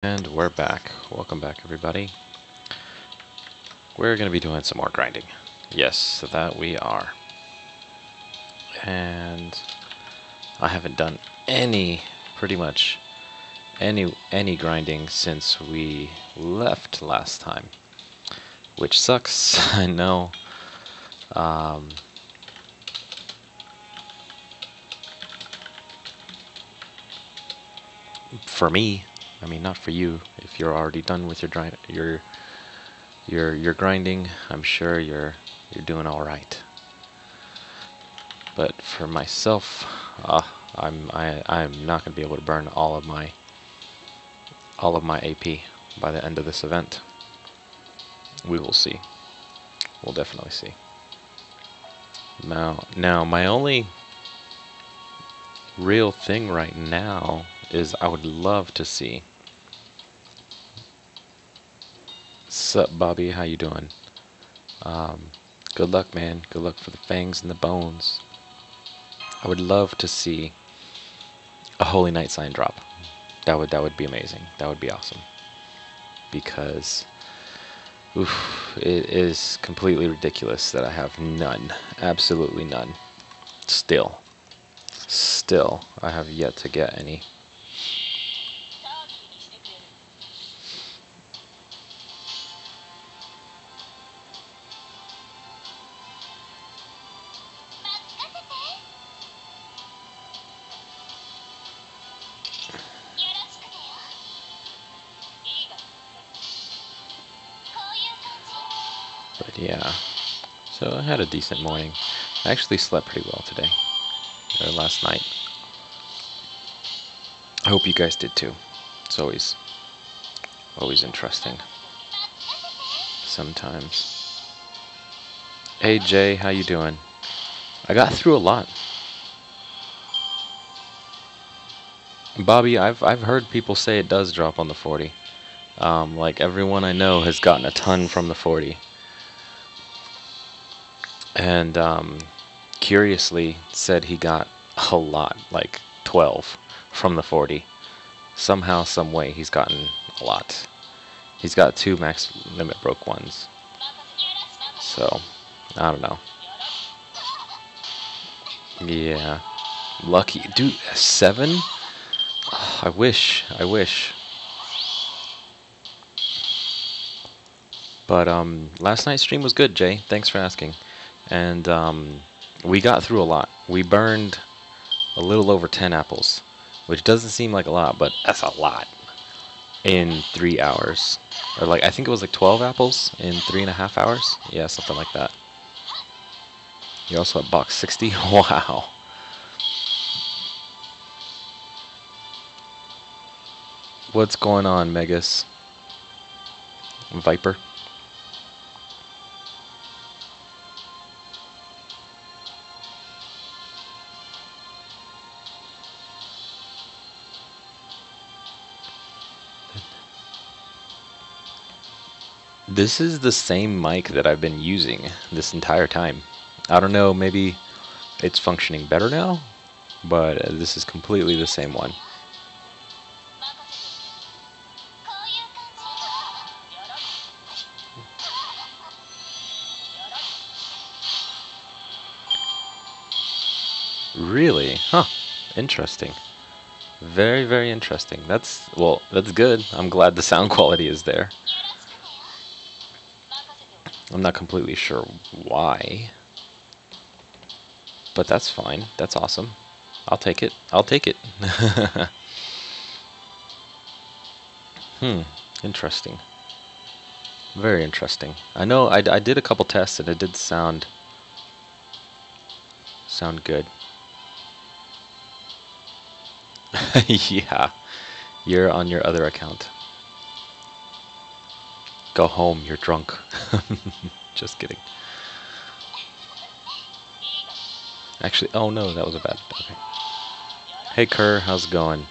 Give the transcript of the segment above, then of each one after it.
And we're back. Welcome back, everybody. We're going to be doing some more grinding. Yes, that we are. And I haven't done pretty much any grinding since we left last time, which sucks. I know. For me, I mean, not for you. If you're already done with your grinding, I'm sure you're doing all right. But for myself, I'm not going to be able to burn all of my AP by the end of this event. We will see. We'll definitely see. Now my only real thing right now is I would love to see. Sup, Bobby? How you doing? Good luck, man. Good luck for the fangs and the bones. I would love to see a Holy Knight sign drop. That would be amazing. That would be awesome. Because it is completely ridiculous that I have none. Absolutely none. Still, I have yet to get any. But yeah, so I had a decent morning. I actually slept pretty well today, or last night. I hope you guys did too. It's always interesting. Sometimes. Hey Jay, how you doing? I got through a lot. Bobby, I've heard people say it does drop on the 40. Like everyone I know has gotten a ton from the 40. And curiously said he got a lot, like 12 from the 40. Somehow, some way, he's gotten a lot. He's got 2 max limit broke ones. So, I don't know. Yeah. Lucky. Dude, 7? Oh, I wish. But last night's stream was good, Jay. Thanks for asking. And we got through a lot. We burned a little over 10 apples, which doesn't seem like a lot, but that's a lot in 3 hours. Or like, I think it was like 12 apples in 3.5 hours. Yeah, something like that. You're also at box 60? Wow. What's going on, Megas? Viper? This is the same mic that I've been using this entire time. I don't know, maybe it's functioning better now, but this is completely the same one. Really? Huh. Interesting. Very, very interesting. That's good. I'm glad the sound quality is there. I'm not completely sure why, but that's fine. That's awesome. I'll take it. Interesting. Very interesting. I know I did a couple tests and it did sound good. Yeah, you're on your other account. Go home, you're drunk. Just kidding. Actually, oh no, that was a bad. Okay. Hey Kerr, how's it going?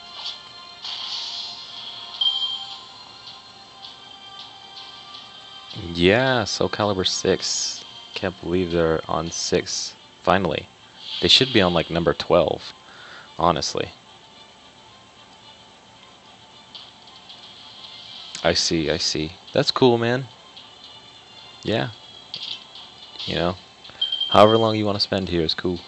Yeah, Soul Calibur 6. Can't believe they're on 6. Finally. They should be on like number 12, honestly. I see, I see. That's cool, man. Yeah, you know, however long you want to spend here is cool.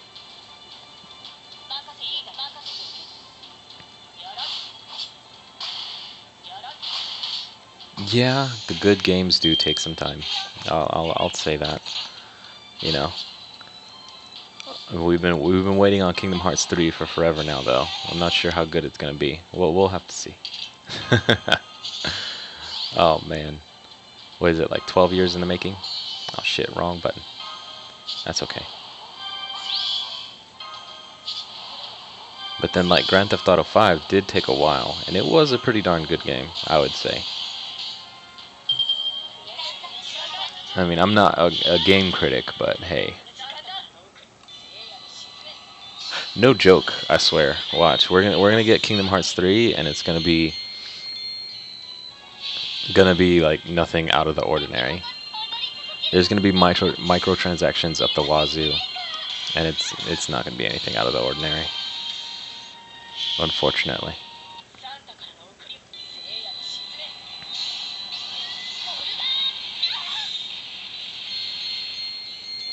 Yeah, the good games do take some time. I'll say that. You know, we've been waiting on Kingdom Hearts 3 for forever now, though. I'm not sure how good it's gonna be. We'll have to see. Oh man, what is it, like 12 years in the making? Oh shit, wrong button. That's okay. But then, like, Grand Theft Auto 5 did take a while, and it was a pretty darn good game, I would say. I mean, I'm not a game critic, but hey. No joke, I swear. Watch, we're gonna get Kingdom Hearts 3, and it's gonna be like nothing out of the ordinary. There's gonna be microtransactions up the wazoo, and it's not gonna be anything out of the ordinary, unfortunately.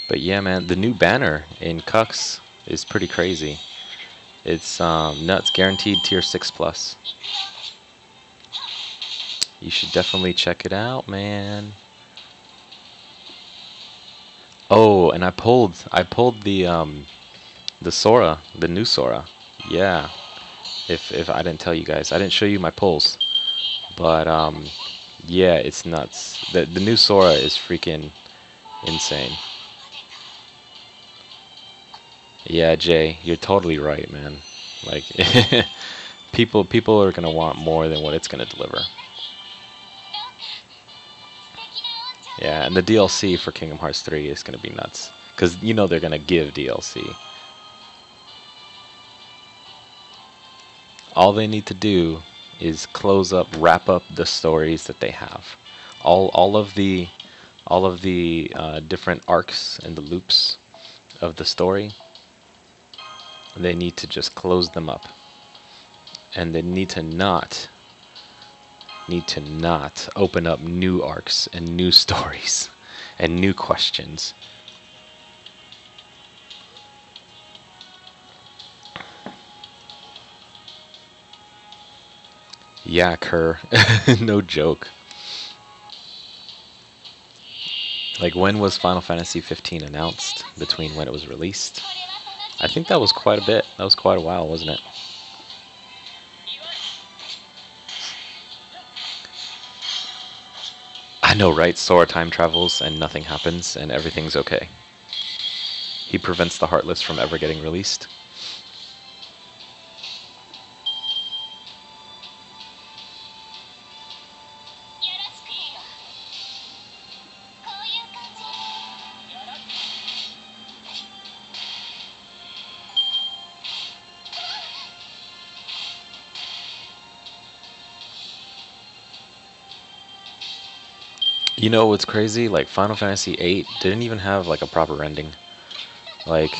But yeah, man, the new banner in Cux is pretty crazy. It's nuts, guaranteed tier 6 plus. You should definitely check it out, man. Oh, and I pulled the Sora, the new Sora. Yeah. If I didn't tell you guys, I didn't show you my pulls. But yeah, it's nuts. The new Sora is freaking insane. Yeah, Jay, you're totally right, man. Like people are gonna want more than what it's gonna deliver. Yeah, and the DLC for Kingdom Hearts 3 is gonna be nuts. Cause you know they're gonna give DLC. All they need to do is wrap up the stories that they have. All of the different arcs and the loops of the story. They need to just close them up, and they need to not open up new arcs and new stories and new questions. Yeah, Kerr. No joke. Like, when was Final Fantasy 15 announced between when it was released? I think that was quite a bit. That was quite a while, wasn't it? I know, right? Sora time travels and nothing happens and everything's okay. He prevents the Heartless from ever getting released. You know what's crazy? Like, Final Fantasy VIII didn't even have like a proper ending. Like,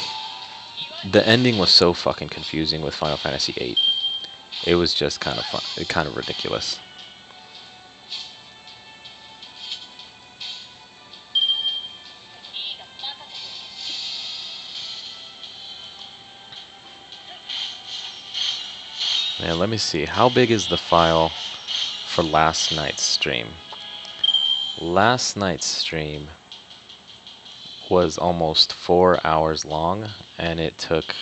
the ending was so fucking confusing with Final Fantasy VIII. It was just kind of fun, kind of ridiculous. Man, let me see. How big is the file for last night's stream? Last night's stream was almost 4 hours long, and it took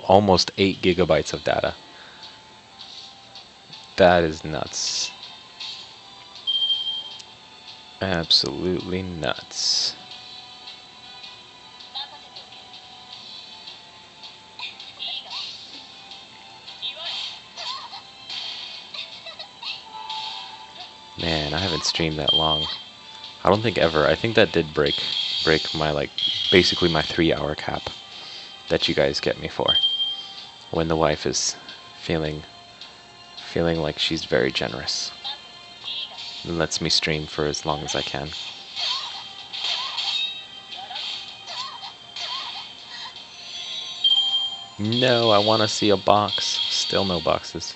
almost 8 gigabytes of data. That is nuts. Absolutely nuts. Man, I haven't streamed that long. I don't think ever. I think that did break my, like, basically my 3-hour cap that you guys get me for. When the wife is feeling like she's very generous and lets me stream for as long as I can. No, I want to see a box. Still no boxes.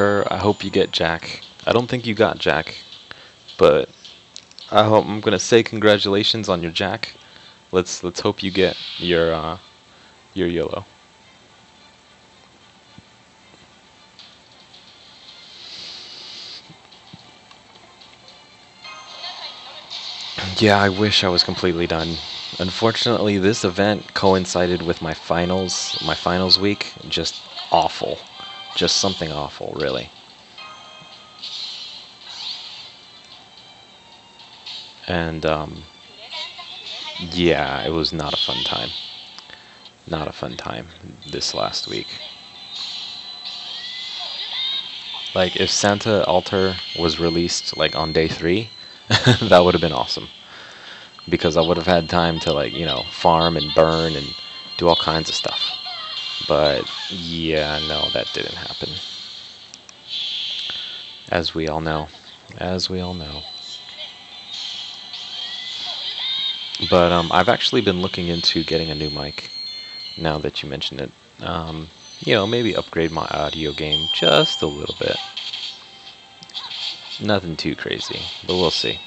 Kerr, I hope you get Jack. I don't think you got Jack, but I'm gonna say congratulations on your Jack. Let's hope you get your YOLO. Yeah, I wish I was completely done. Unfortunately, this event coincided with my finals week. Just awful. Just something awful, really. And, yeah, it was not a fun time. Not a fun time this last week. Like, if Santa Altar was released, like, on day 3, that would have been awesome. Because I would have had time to, like, you know, farm and burn and do all kinds of stuff. But, yeah, no, that didn't happen. As we all know. As we all know. But, I've actually been looking into getting a new mic, now that you mentioned it. You know, maybe upgrade my audio game just a little bit. Nothing too crazy, but we'll see.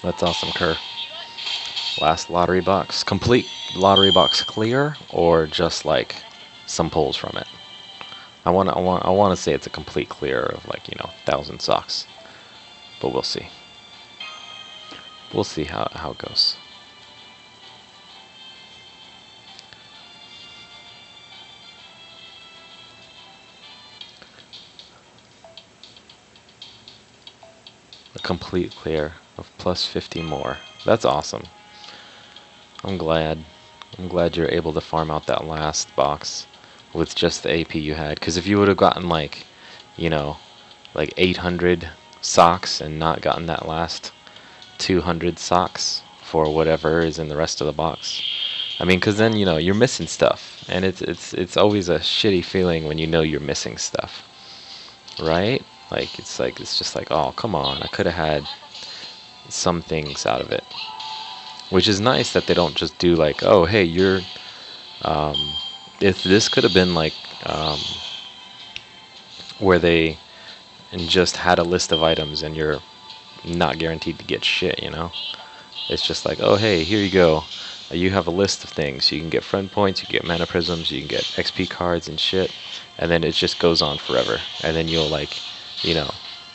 That's awesome, Kerr. Last lottery box. Complete lottery box clear, or just like some pulls from it? I want to say it's a complete clear of, like, you know, 1,000 socks. But we'll see. We'll see how it goes. A complete clear of plus 50 more. That's awesome. I'm glad. I'm glad you're able to farm out that last box with just the AP you had. Because if you would have gotten, like, you know, like 800 socks and not gotten that last 200 socks for whatever is in the rest of the box, I mean, because then, you know, you're missing stuff, and it's always a shitty feeling when you know you're missing stuff, right? Like it's just like, oh, come on, I could have had some things out of it. Which is nice that they don't just do like, oh, hey, you're if this could have been like where they just had a list of items and you're not guaranteed to get shit, you know? It's just like, oh, hey, here you go. You have a list of things. You can get friend points, you can get mana prisms, you can get XP cards and shit, and then it just goes on forever. And then you'll, like, you know,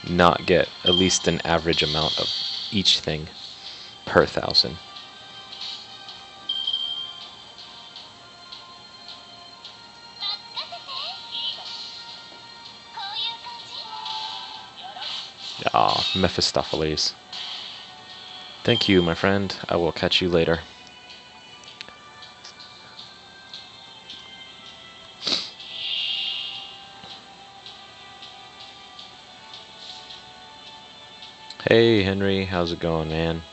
not get at least an average amount of each thing per 1,000. Ah, Mephistopheles. Thank you, my friend. I will catch you later. Hey, Henry. How's it going, man?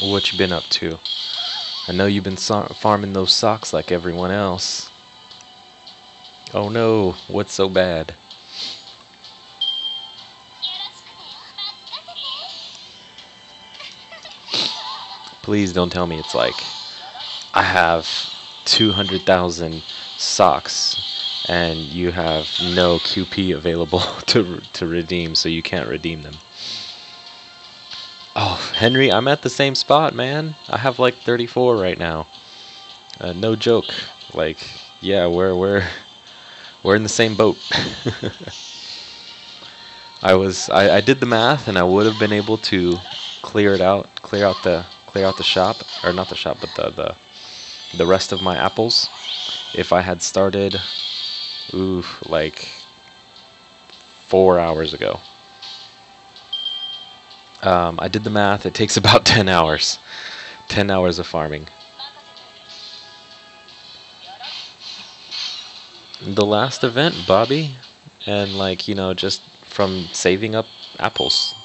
What you been up to? I know you've been farming those socks like everyone else. Oh no, what's so bad? Please don't tell me it's like, I have 200,000 socks and you have no QP available to redeem, so you can't redeem them. Oh, Henry, I'm at the same spot, man. I have like 34 right now. No joke. Like, yeah, we're in the same boat. I did the math, and I would have been able to clear out the shop, or not the shop, but the rest of my apples if I had started, like 4 hours ago. I did the math. It takes about 10 hours. 10 hours of farming. The last event, Bobby, and, like, you know, just from saving up apples.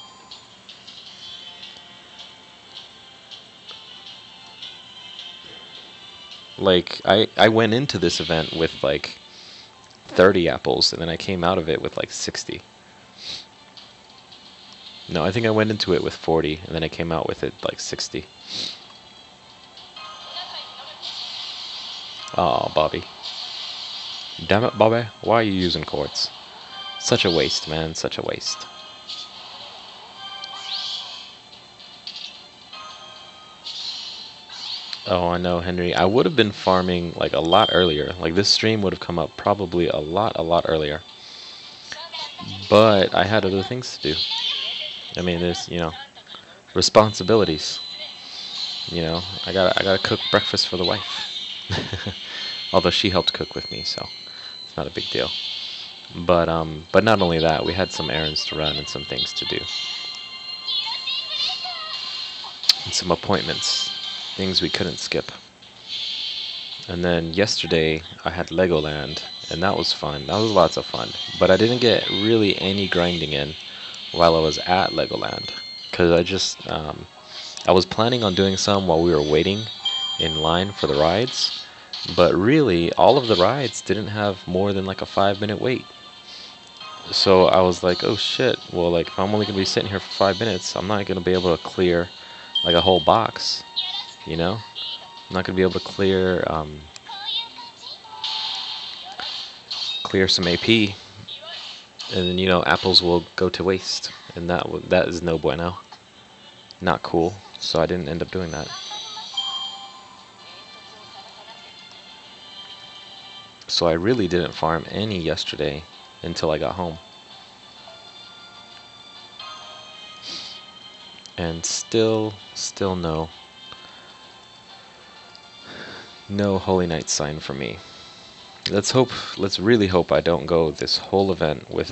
Like, I went into this event with like 30 apples, and then I came out of it with like 60. No, I think I went into it with 40, and then I came out with it like 60. Oh, Bobby. Damn it, Bobby. Why are you using quartz? Such a waste, man. Such a waste. Oh, I know, Henry. I would have been farming like a lot earlier. Like this stream would have come up probably a lot earlier. But I had other things to do. I mean, there's, you know, responsibilities. You know, I gotta cook breakfast for the wife. Although she helped cook with me, so it's not a big deal. But not only that, we had some errands to run and some things to do. And some appointments. Things we couldn't skip. And then yesterday I had Legoland, and that was fun. That was lots of fun. But I didn't get really any grinding in while I was at Legoland, because I was planning on doing some while we were waiting in line for the rides, but really all of the rides didn't have more than like a 5-minute wait. So I was like, oh shit, well, like if I'm only gonna be sitting here for 5 minutes, I'm not gonna be able to clear like a whole box. You know, I'm not gonna be able to clear some AP, and then, you know, apples will go to waste, and that is no bueno, not cool. So I didn't end up doing that. So I really didn't farm any yesterday until I got home, and still no Holy Night sign for me. Let's really hope I don't go this whole event with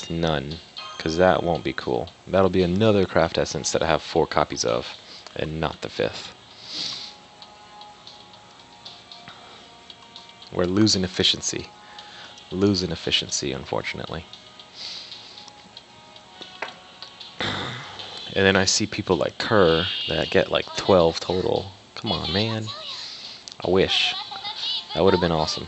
none, because that won't be cool. That'll be another craft essence that I have 4 copies of, and not the 5th. We're losing efficiency. Unfortunately. And then I see people like Kerr that get like 12 total. Come on, man. I wish. That would have been awesome.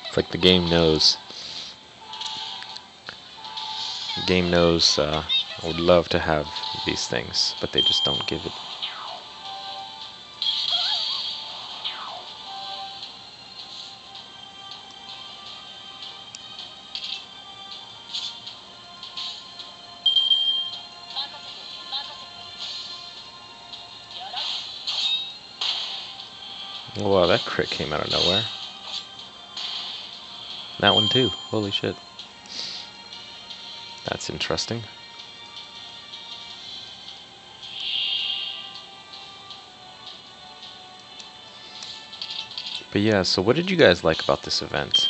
It's like the game knows. The game knows I would love to have these things, but they just don't give it. Wow, that crit came out of nowhere. That one too. Holy shit. That's interesting. But yeah, so what did you guys like about this event?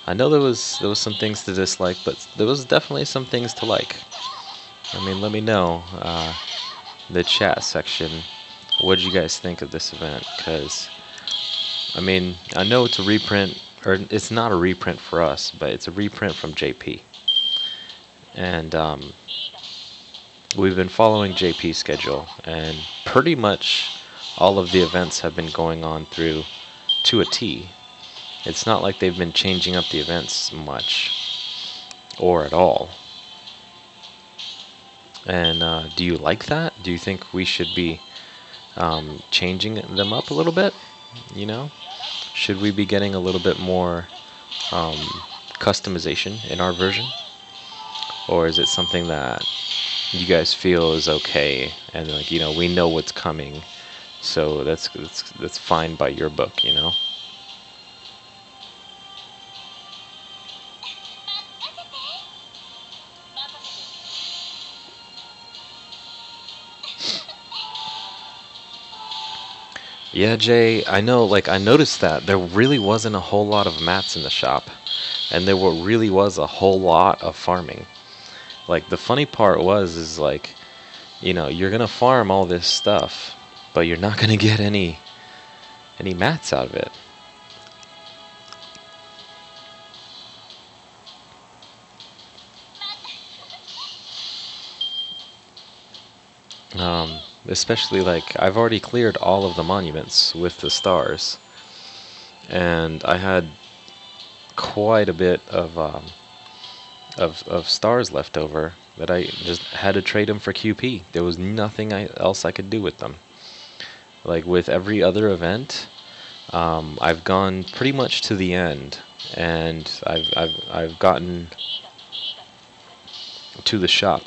I know there was some things to dislike, but there was definitely some things to like. I mean, let me know the chat section. What did you guys think of this event? Because I mean, I know it's a reprint, or it's not a reprint for us, but it's a reprint from JP. And we've been following JP's schedule, and pretty much all of the events have been going on through to a T. It's not like they've been changing up the events much, or at all. And do you like that? Do you think we should be changing them up a little bit? You know? Should we be getting a little bit more customization in our version? Or is it something that you guys feel is okay, and like, you know, we know what's coming, so that's fine by your book, you know? Yeah, Jay, I know, like, I noticed that there really wasn't a whole lot of mats in the shop, and there really was a whole lot of farming. Like, the funny part is like, you know, you're gonna farm all this stuff, but you're not gonna get any mats out of it. Especially like I've already cleared all of the monuments with the stars, and I had quite a bit of stars left over that I just had to trade them for QP. There was nothing else I could do with them. Like with every other event, I've gone pretty much to the end, and I've gotten to the shop,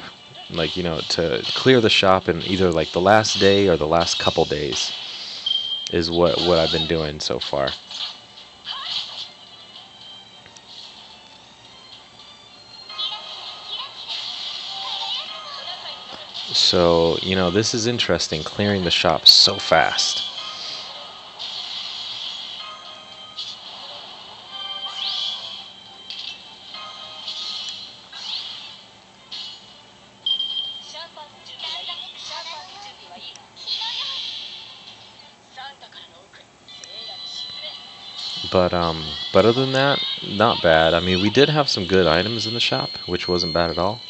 like, you know, to clear the shop in either like the last day or the last couple days is what I've been doing so far. So, you know, this is interesting, clearing the shop so fast. But other than that, not bad. I mean, we did have some good items in the shop, which wasn't bad at all.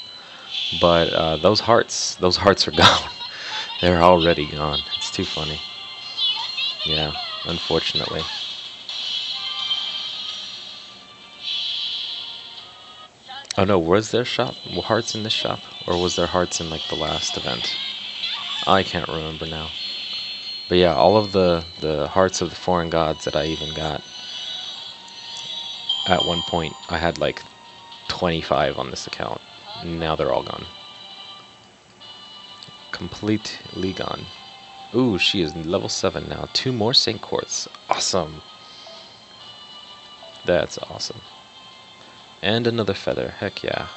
But those hearts are gone. They're already gone. It's too funny. Yeah, unfortunately. Oh no, was there hearts in this shop? Or was there hearts in like the last event? I can't remember now. But yeah, all of the hearts of the foreign gods that I even got, at one point I had like 25 on this account. Now they're all gone. Completely gone. Ooh, she is level 7 now. 2 more Saint Quartz. Awesome. That's awesome. And another feather. Heck yeah.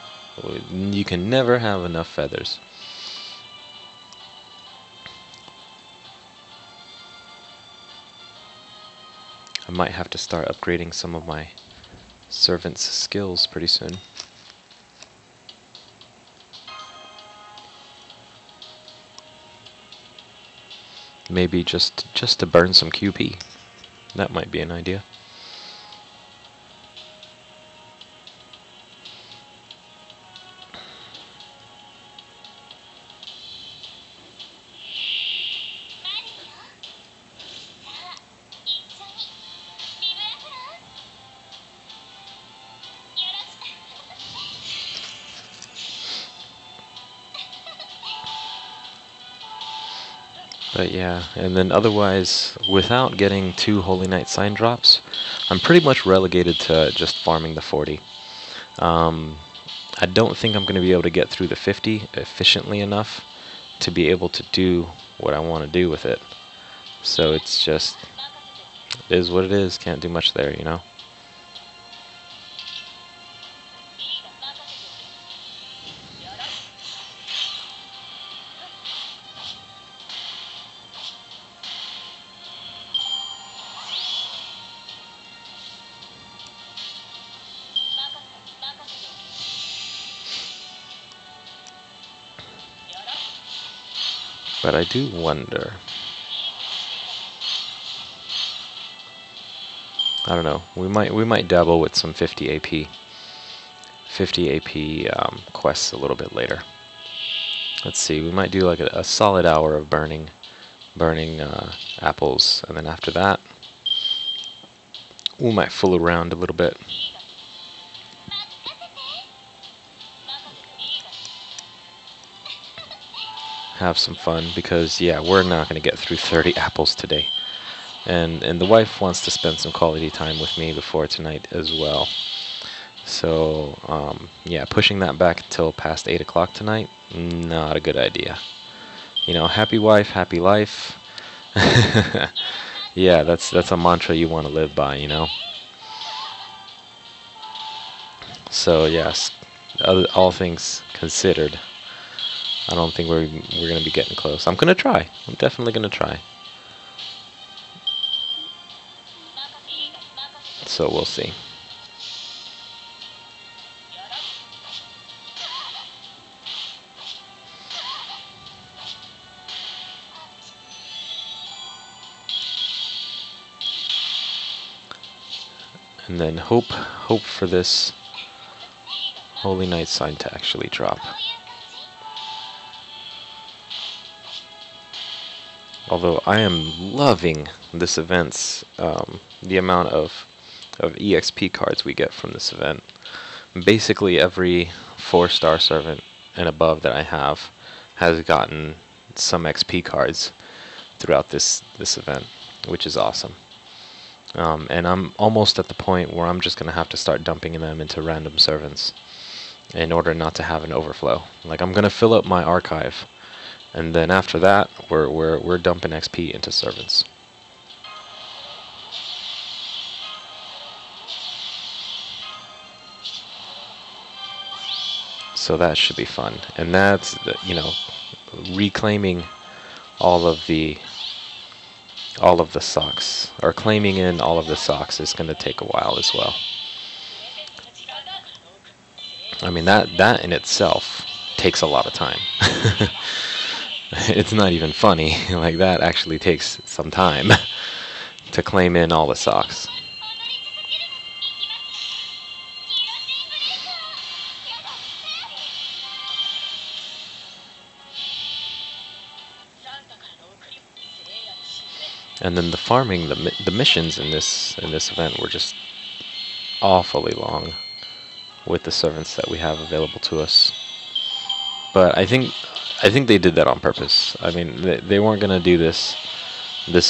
You can never have enough feathers. I might have to start upgrading some of my servants' skills pretty soon. Maybe just to burn some QP. That might be an idea. But yeah, and then otherwise, without getting 2 Holy Knight sign drops, I'm pretty much relegated to just farming the 40. I don't think I'm going to be able to get through the 50 efficiently enough to be able to do what I want to do with it. So it's just, it is what it is, can't do much there, you know? But I do wonder. I don't know. We might dabble with some 50 AP, 50 AP quests a little bit later. Let's see. We might do like a solid hour of burning apples, and then after that, we might fool around a little bit. Have some fun, because yeah, we're not going to get through 30 apples today. And the wife wants to spend some quality time with me before tonight as well. So yeah, pushing that back until past 8 o'clock tonight, not a good idea. You know, happy wife, happy life. Yeah, that's a mantra you want to live by, you know. So yes, all things considered, I don't think we're gonna be getting close. I'm gonna try. I'm definitely gonna try. So we'll see. And then hope for this Holy Knight sign to actually drop. Although I am loving this event's, the amount of EXP cards we get from this event. Basically every 4-star servant and above that I have has gotten some XP cards throughout this event, which is awesome. And I'm almost at the point where I'm just going to have to start dumping them into random servants in order not to have an overflow. Like, I'm going to fill up my archive, and then after that, we're dumping XP into servants. So that should be fun, and that's, you know, reclaiming all of the socks, or claiming in all of the socks, is going to take a while as well. I mean, that in itself takes a lot of time. It's not even funny. Like, that actually takes some time to claim in all the socks. And then the farming, the missions in this event were just awfully long with the servants that we have available to us. But I think they did that on purpose. I mean, they weren't gonna do this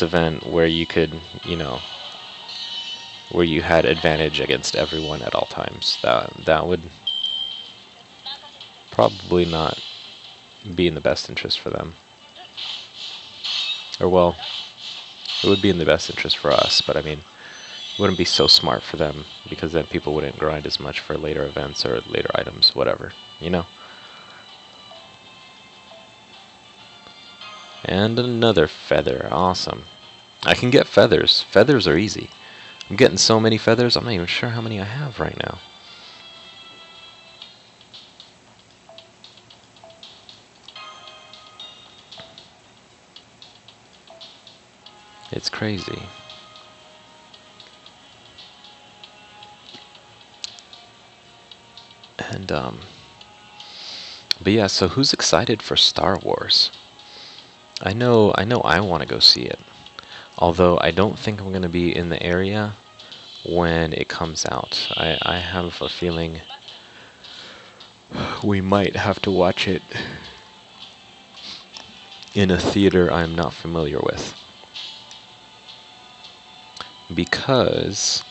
event where you could, you know, where you had advantage against everyone at all times. That would probably not be in the best interest for them. Or, well, it would be in the best interest for us, but I mean, it wouldn't be so smart for them, because then people wouldn't grind as much for later events or later items, whatever, you know? And another feather, awesome. I can get feathers. Feathers are easy. I'm getting so many feathers, I'm not even sure how many I have right now. It's crazy. And, but yeah, so who's excited for Star Wars? I know I want to go see it. Although I don't think I'm going to be in the area when it comes out. I have a feeling we might have to watch it in a theater I'm not familiar with. Because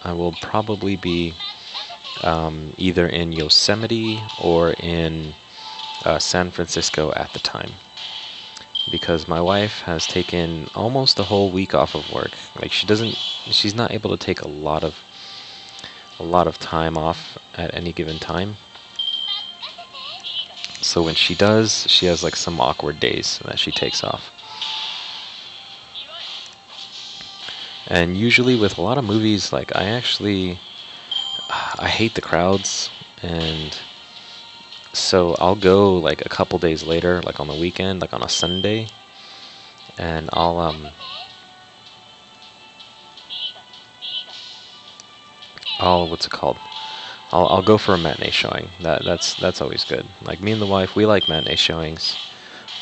I will probably be either in Yosemite or in San Francisco at the time, because my wife has taken almost a whole week off of work. Like, she's not able to take a lot of time off at any given time. So when she does, she has like some awkward days that she takes off. And usually with a lot of movies, like, I hate the crowds, and so I'll go like a couple days later, like on the weekend, like on a Sunday, and I'll what's it called? I'll go for a matinee showing. That's always good. Like, me and the wife, we like matinee showings.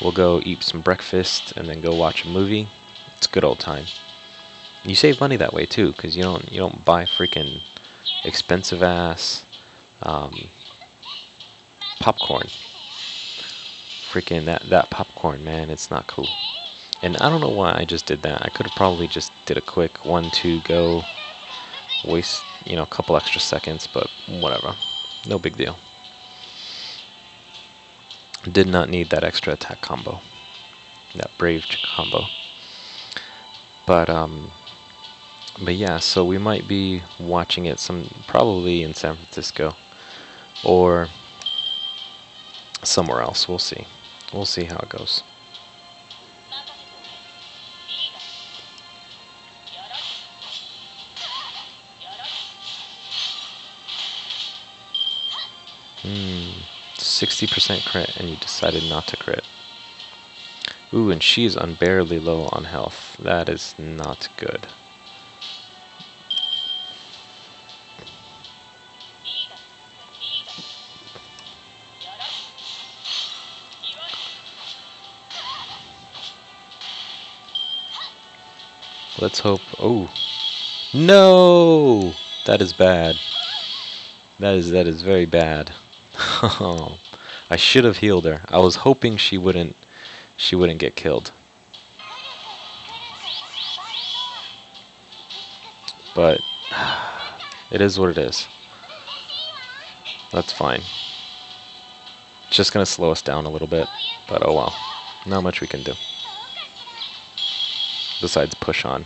We'll go eat some breakfast and then go watch a movie. It's a good old time. You save money that way too, because you don't buy freaking expensive ass popcorn. Freaking that popcorn, man, it's not cool. And I don't know why I just did that. I could have probably just did a quick 1-2 go, waste, you know, a couple extra seconds, but whatever, no big deal. Did not need that extra attack combo, that brave combo. But yeah, so we might be watching it probably in San Francisco or somewhere else. We'll see. We'll see how it goes. Hmm. 60% crit, and you decided not to crit. Ooh, and she is unbearably low on health. That is not good. Let's hope. Oh no, that is bad. That is very bad. I should have healed her. I was hoping she wouldn't get killed. But it is what it is. That's fine. It's just gonna slow us down a little bit, but oh well. Not much we can do. Besides push on.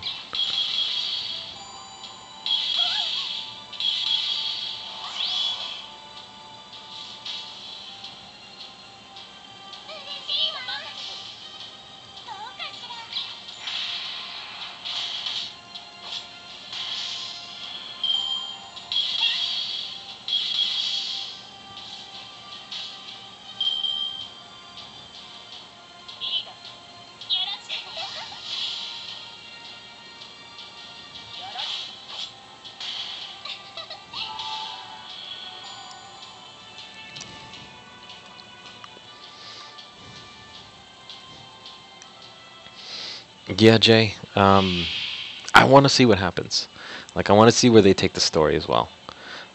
Yeah, Jay. I want to see what happens. Like, I want to see where they take the story as well.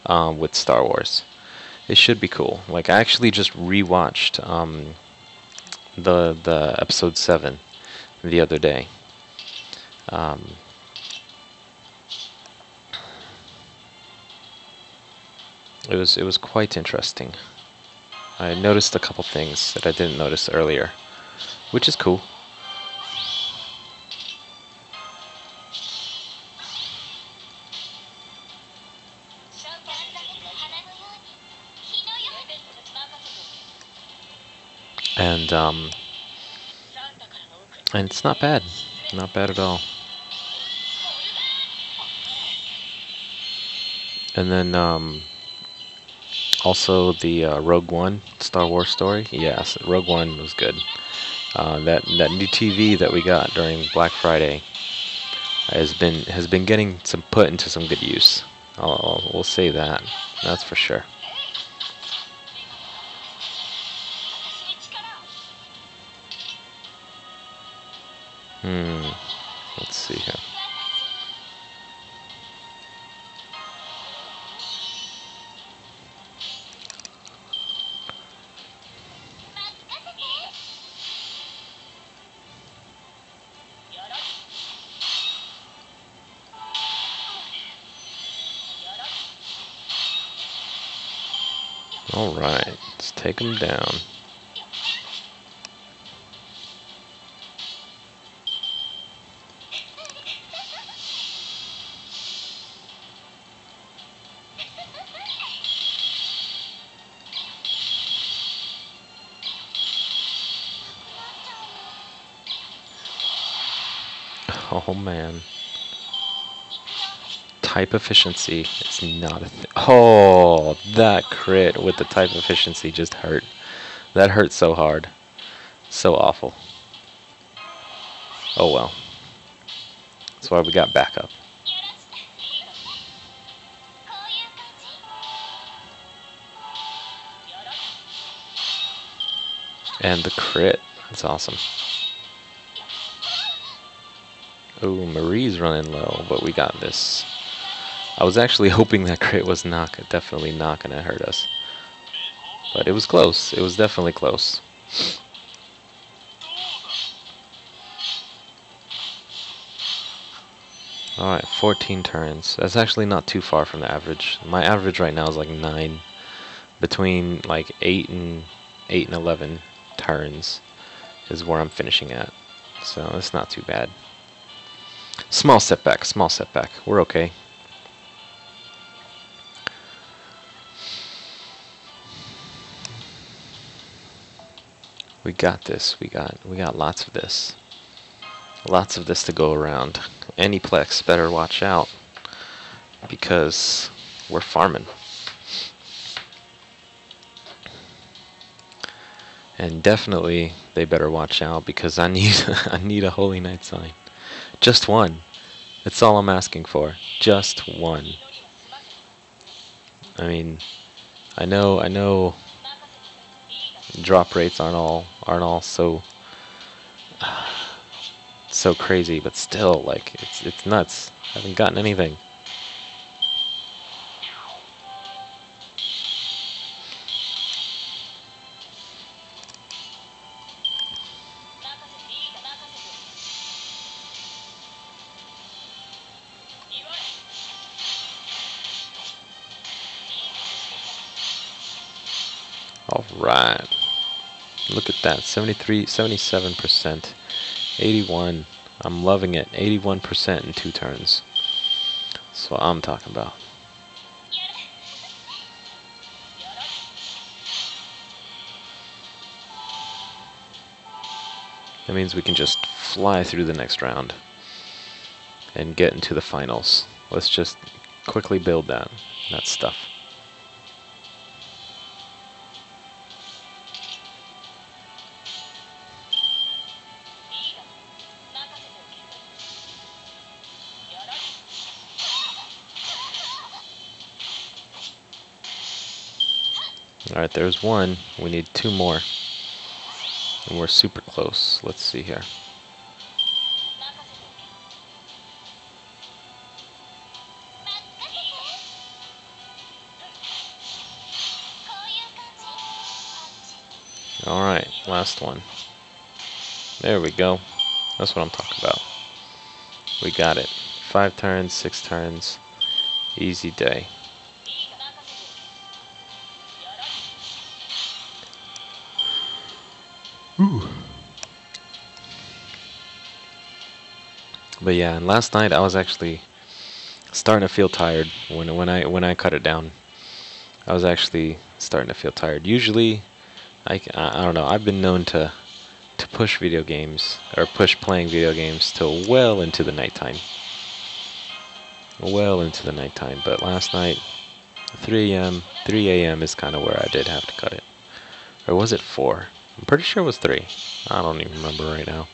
With Star Wars, it should be cool. Like, I actually just rewatched the episode 7 the other day. It was quite interesting. I noticed a couple things that I didn't notice earlier, which is cool. And it's not bad. Not bad at all. And then also the Rogue One Star Wars story. Yes, Rogue One was good. That new TV that we got during Black Friday has been getting put into some good use. We'll say that. That's for sure. Let's see here. Alright, let's take him down. Oh man. Type efficiency is not a thing. Oh, that crit with the type efficiency just hurt. That hurt so hard. So awful. Oh well. That's why we got backup. And the crit. That's awesome. Oh, Marie's running low, but we got this. I was actually hoping that crit was definitely not going to hurt us. But it was close. It was definitely close. Alright, 14 turns. That's actually not too far from the average. My average right now is like 9. Between like 8 and 11 turns is where I'm finishing at. So it's not too bad. Small setback, small setback. We're okay. We got this. We got lots of this. Lots of this to go around. Aniplex better watch out because we're farming. And definitely they better watch out because I need a Holy Knight sign. Just one. That's all I'm asking for. Just one. I mean, I know drop rates aren't all so so crazy, but still, like, it's nuts. I haven't gotten anything. All right. Look at that. 73, 77%. 81. I'm loving it. 81% in 2 turns. That's what I'm talking about. That means we can just fly through the next round and get into the finals. Let's just quickly build that stuff. Alright, there's one. We need 2 more. And we're super close. Let's see here. Alright, last one. There we go. That's what I'm talking about. We got it. 5 turns, 6 turns. Easy day. Ooh. But yeah, and last night I was actually starting to feel tired when I cut it down. I was actually starting to feel tired. Usually, I don't know. I've been known to push video games or push playing video games till well into the nighttime. Well into the nighttime. But last night, 3 a.m. is kind of where I did have to cut it. Or was it 4? I'm pretty sure it was 3. I don't even remember right now.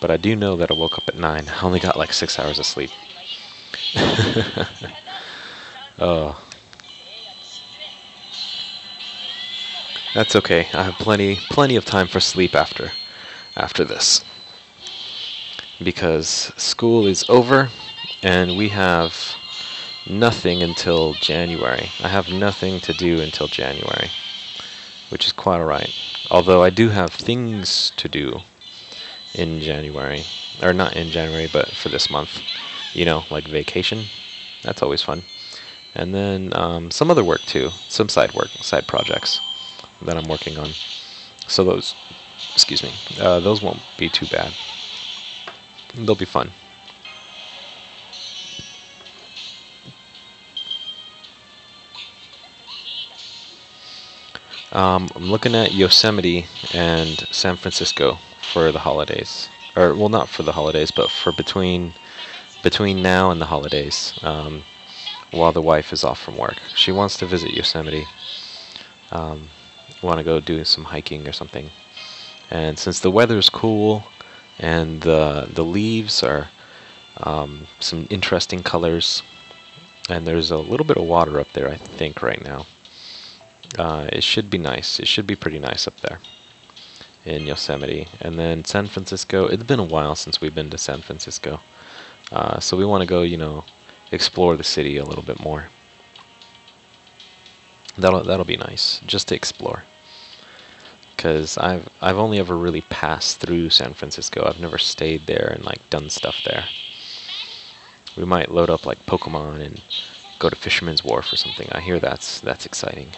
But I do know that I woke up at 9. I only got like 6 hours of sleep. Oh. That's okay. I have plenty of time for sleep after this. Because school is over and we have nothing until January. I have nothing to do until January, which is quite alright. Although I do have things to do in January. Or not in January, but for this month. You know, like vacation. That's always fun. And then some other work too. Some side projects that I'm working on. So those, excuse me, those won't be too bad. They'll be fun. I'm looking at Yosemite and San Francisco for the holidays. Or, well, not for the holidays, but for between now and the holidays, while the wife is off from work. She wants to visit Yosemite. Want to go do some hiking or something. And since the weather's cool and the leaves are some interesting colors, and there's a little bit of water up there, I think, right now. It should be nice. It should be pretty nice up there in Yosemite. And then San Francisco, it's been a while since we've been to San Francisco. So we want to go, you know, explore the city a little bit more. That'll be nice, just to explore. Because I've only ever really passed through San Francisco. I've never stayed there and like done stuff there. We might load up like Pokemon and go to Fisherman's Wharf or something. I hear that's exciting.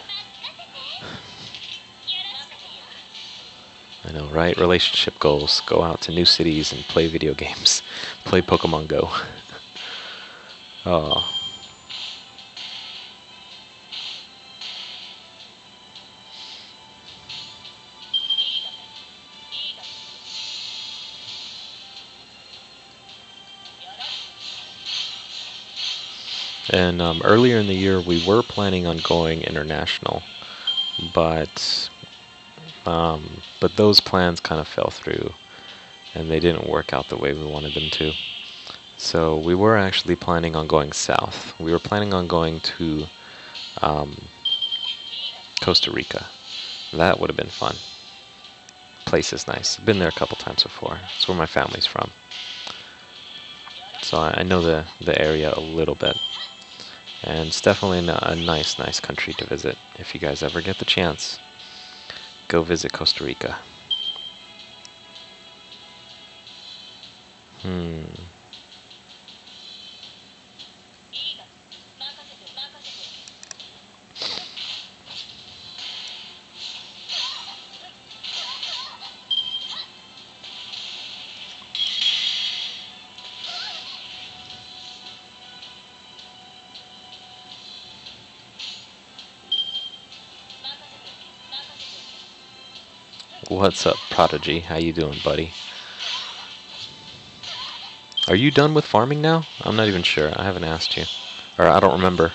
I know, right? Relationship goals. Go out to new cities and play video games. Play Pokemon Go. Oh. And earlier in the year, we were planning on going international, but those plans kind of fell through, and they didn't work out the way we wanted them to. So we were actually planning on going south. We were planning on going to Costa Rica. That would have been fun. place is nice. I've been there a couple times before. It's where my family's from. So I know the area a little bit. And it's definitely a nice country to visit. If you guys ever get the chance, go visit Costa Rica. What's up, Prodigy? How you doing, buddy? Are you done with farming now? I'm not even sure. I haven't asked you. Or I don't remember.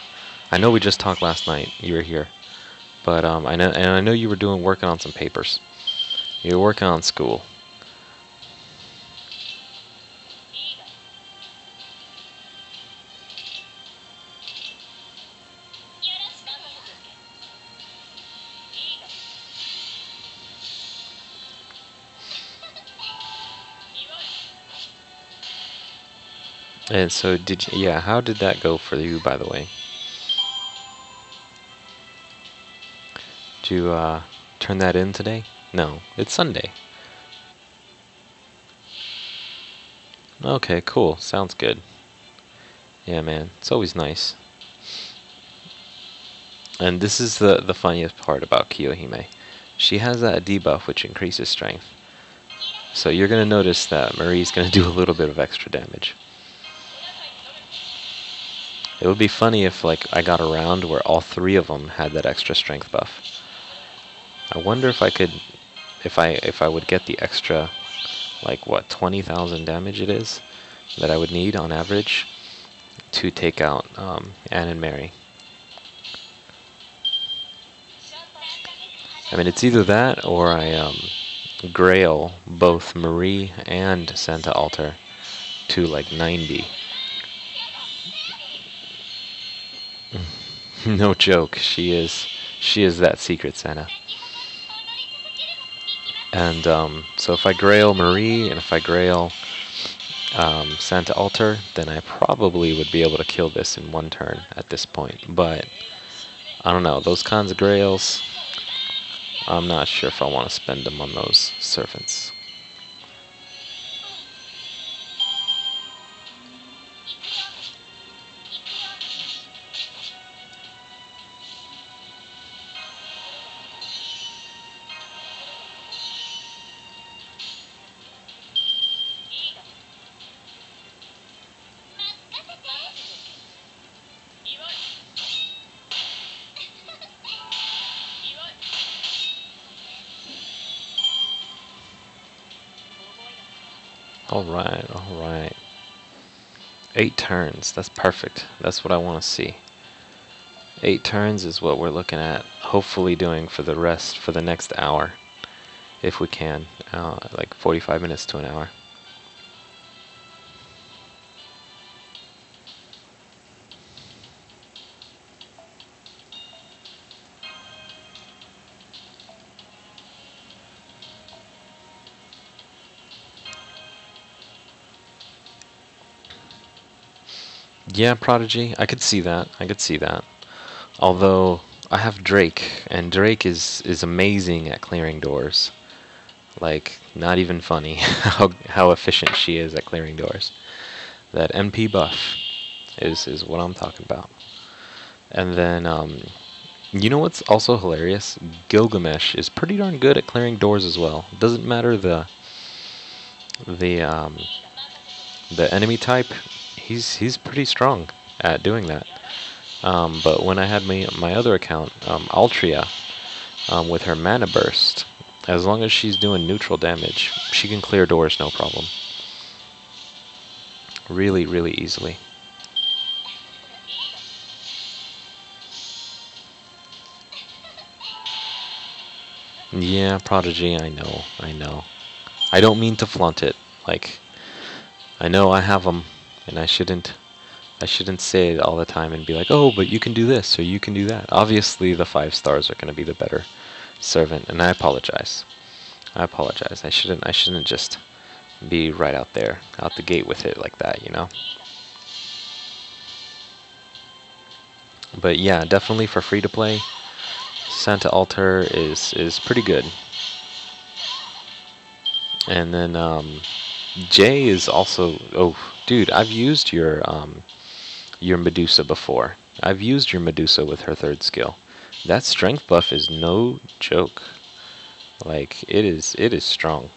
I know we just talked last night. You were here. But I know you were working on some papers. You were working on school. And so how did that go for you, by the way? Did you turn that in today? No, it's Sunday. Okay, cool. Sounds good. Yeah, man, it's always nice. And this is the funniest part about Kiyohime. She has that debuff which increases strength. So you're going to notice that Marie's going to do a little bit of extra damage. It would be funny if I got a round where all three of them had that extra strength buff. I wonder if I could, if I would get the extra, 20,000 damage it is that I would need on average to take out Anne and Mary. I mean, it's either that or I grail both Marie and Santa Altar to 90. No joke, she is that secret Santa. And so if I grail Marie and if I grail Santa Altar, then I probably would be able to kill this in one turn at this point. But I don't know, those kinds of grails, I'm not sure if I want to spend them on those servants. Alright. 8 turns, that's perfect. That's what I want to see. 8 turns is what we're looking at, hopefully doing for the next hour. If we can, 45 minutes to an hour. Yeah, Prodigy, I could see that. Although I have Drake, and Drake is amazing at clearing doors. Not even funny how efficient she is at clearing doors. That MP buff is what I'm talking about. And then you know what's also hilarious? Gilgamesh is pretty darn good at clearing doors as well. Doesn't matter the enemy type. He's pretty strong at doing that. But when I had my other account, Altria, with her mana burst, as long as she's doing neutral damage, she can clear doors no problem. Really, really easily. Yeah, Prodigy, I know. I don't mean to flaunt it. I know I have them, and I shouldn't say it all the time and be like, oh, but you can do this or you can do that. Obviously, the 5 stars are going to be the better servant, and I apologize. I apologize. I shouldn't just be right out there, out the gate with it like that, you know? But yeah, definitely for free to play, Santa Altar is pretty good. And then Jay is also, oh dude, I've used your Medusa before. I've used your Medusa with her third skill. That strength buff is no joke. Like it is strong.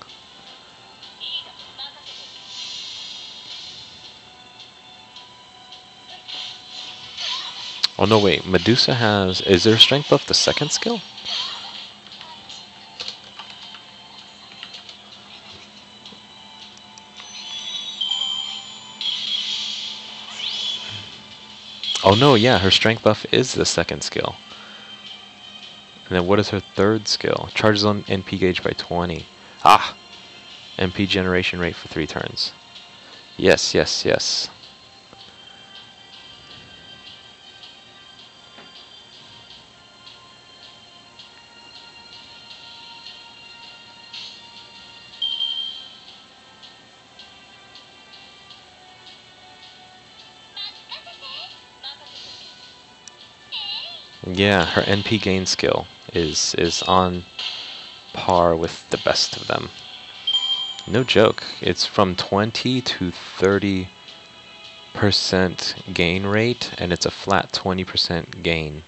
Oh no, wait, Medusa has, is there strength buff the second skill? Oh no, yeah, her strength buff is the second skill. And then what is her third skill? Charges on NP gauge by 20. Ah! NP generation rate for 3 turns. Yes, yes, yes. Yeah, her NP gain skill is on par with the best of them. No joke. It's from 20 to 30% gain rate, and it's a flat 20% gain,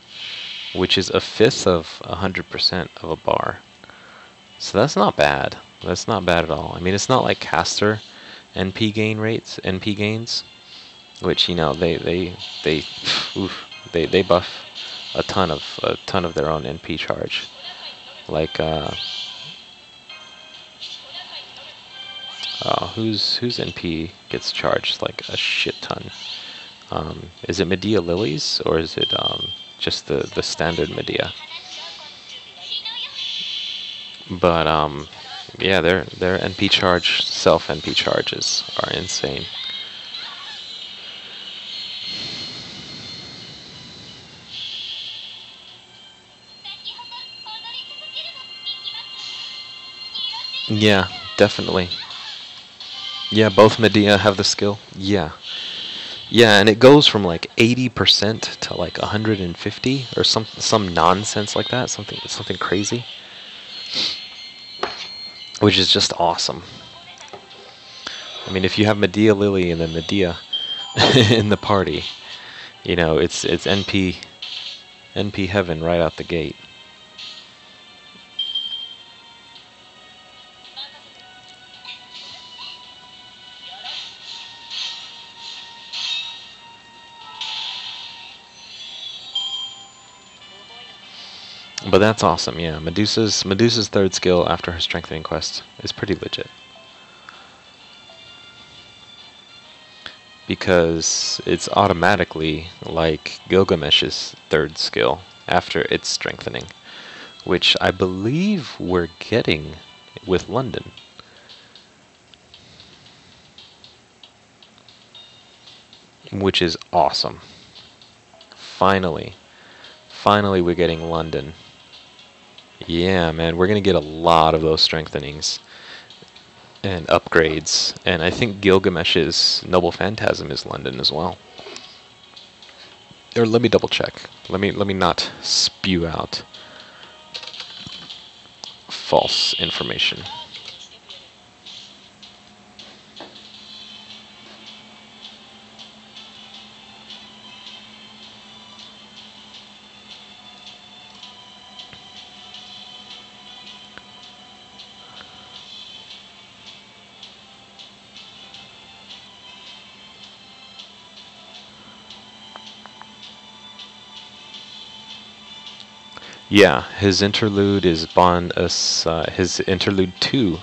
which is a fifth of 100% of a bar. So that's not bad. That's not bad at all. I mean, it's not like caster NP gain rates, NP gains, which you know oof, they buff a ton of their own NP charge. Like whose NP gets charged like a shit ton? Is it Medea Lilies or is it just the standard Medea? But yeah, their NP charge, self NP charges are insane. Yeah, definitely. Yeah, both Medea have the skill. Yeah. Yeah, and it goes from like 80% to like 150 or some nonsense like that, something crazy. Which is just awesome. I mean, if you have Medea Lily and then Medea in the party, you know, it's NP heaven right out the gate. But that's awesome, yeah. Medusa's third skill after her strengthening quest is pretty legit. Because it's automatically like Gilgamesh's third skill after its strengthening, which I believe we're getting with London. Which is awesome. Finally we're getting London. Yeah, man, we're gonna get a lot of those strengthenings and upgrades, and I think Gilgamesh's Noble Phantasm is London as well. Or let me double check. Let me not spew out false information. Yeah, his interlude is his interlude 2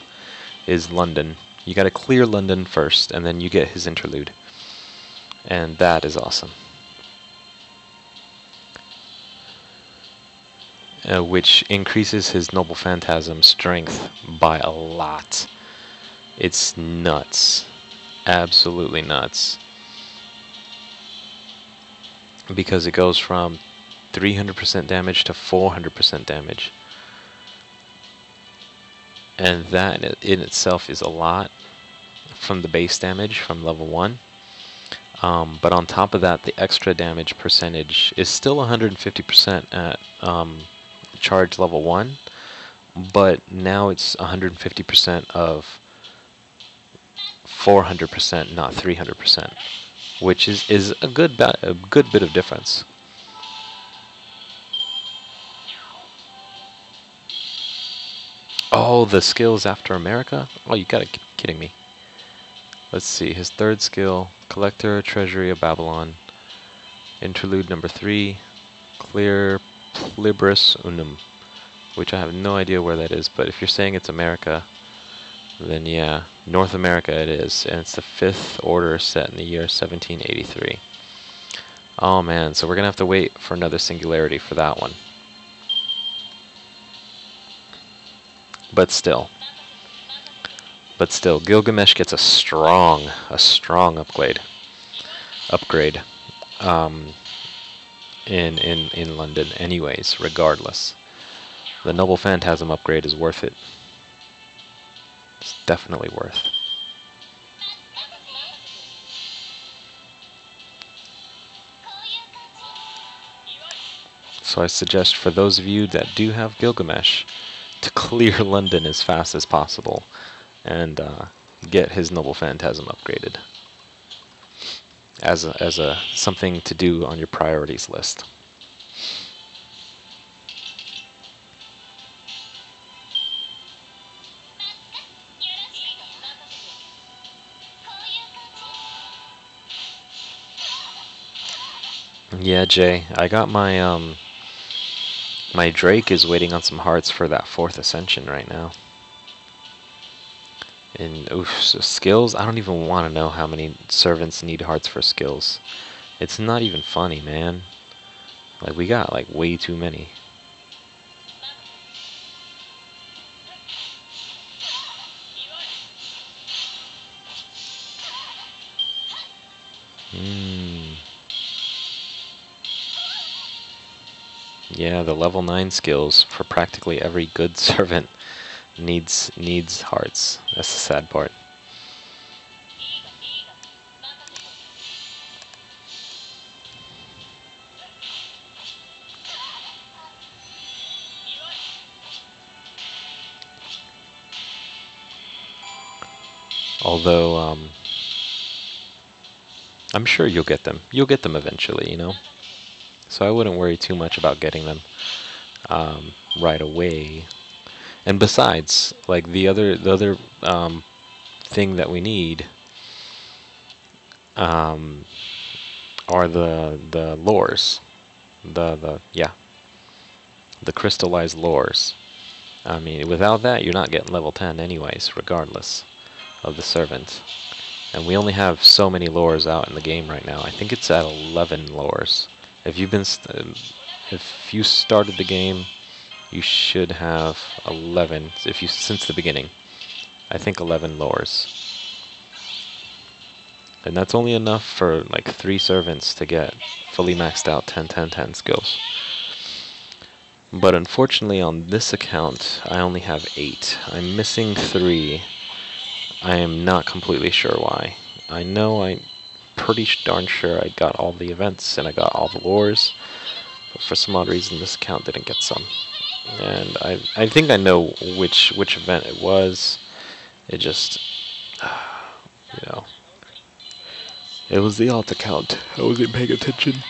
is London. You gotta clear London first, and then you get his interlude. And that is awesome. Which increases his Noble Phantasm strength by a lot. It's nuts. Absolutely nuts. Because it goes from 300% damage to 400% damage. and that in itself is a lot from the base damage from level 1. But on top of that, the extra damage percentage is still 150% at charge level 1, but now it's 150% of 400%, not 300%, which is a good bit of difference. Oh, the skills after America? Oh, you gotta be kidding me. Let's see, his third skill, Collector, Treasury of Babylon. Interlude number 3, Clear Plibris Unum, which I have no idea where that is, but if you're saying it's America, then yeah, North America it is, and it's the 5th order set in the year 1783. Oh man, so we're gonna have to wait for another singularity for that one. But still, Gilgamesh gets a strong upgrade. In London, anyways. Regardless, the Noble Phantasm upgrade is worth it. It's definitely worth. So I suggest for those of you that do have Gilgamesh to clear London as fast as possible and get his Noble Phantasm upgraded as a something to do on your priorities list. Yeah, Jay, I got my my Drake is waiting on some hearts for that 4th ascension right now. And oof, so skills, I don't even want to know how many servants need hearts for skills. It's not even funny, man. Like, we got like way too many. Yeah, the level 9 skills for practically every good servant needs hearts. That's the sad part. Although, I'm sure you'll get them. You'll get them eventually, you know? So I wouldn't worry too much about getting them right away. And besides, like the other thing that we need are the lores, the crystallized lores. I mean, without that, you're not getting level 10 anyways, regardless of the servant. And we only have so many lores out in the game right now. I think it's at 11 lores. If you've been, if you started the game, you should have 11. If you since the beginning, I think 11 lores. And that's only enough for like 3 servants to get fully maxed out 10-10-10 skills. But unfortunately on this account, I only have 8. I'm missing 3. I am not completely sure why. I know I'm pretty darn sure I got all the events and I got all the lores, but for some odd reason this account didn't get some. And I think I know which event it was. It just, you know, it was the alt account. I wasn't paying attention.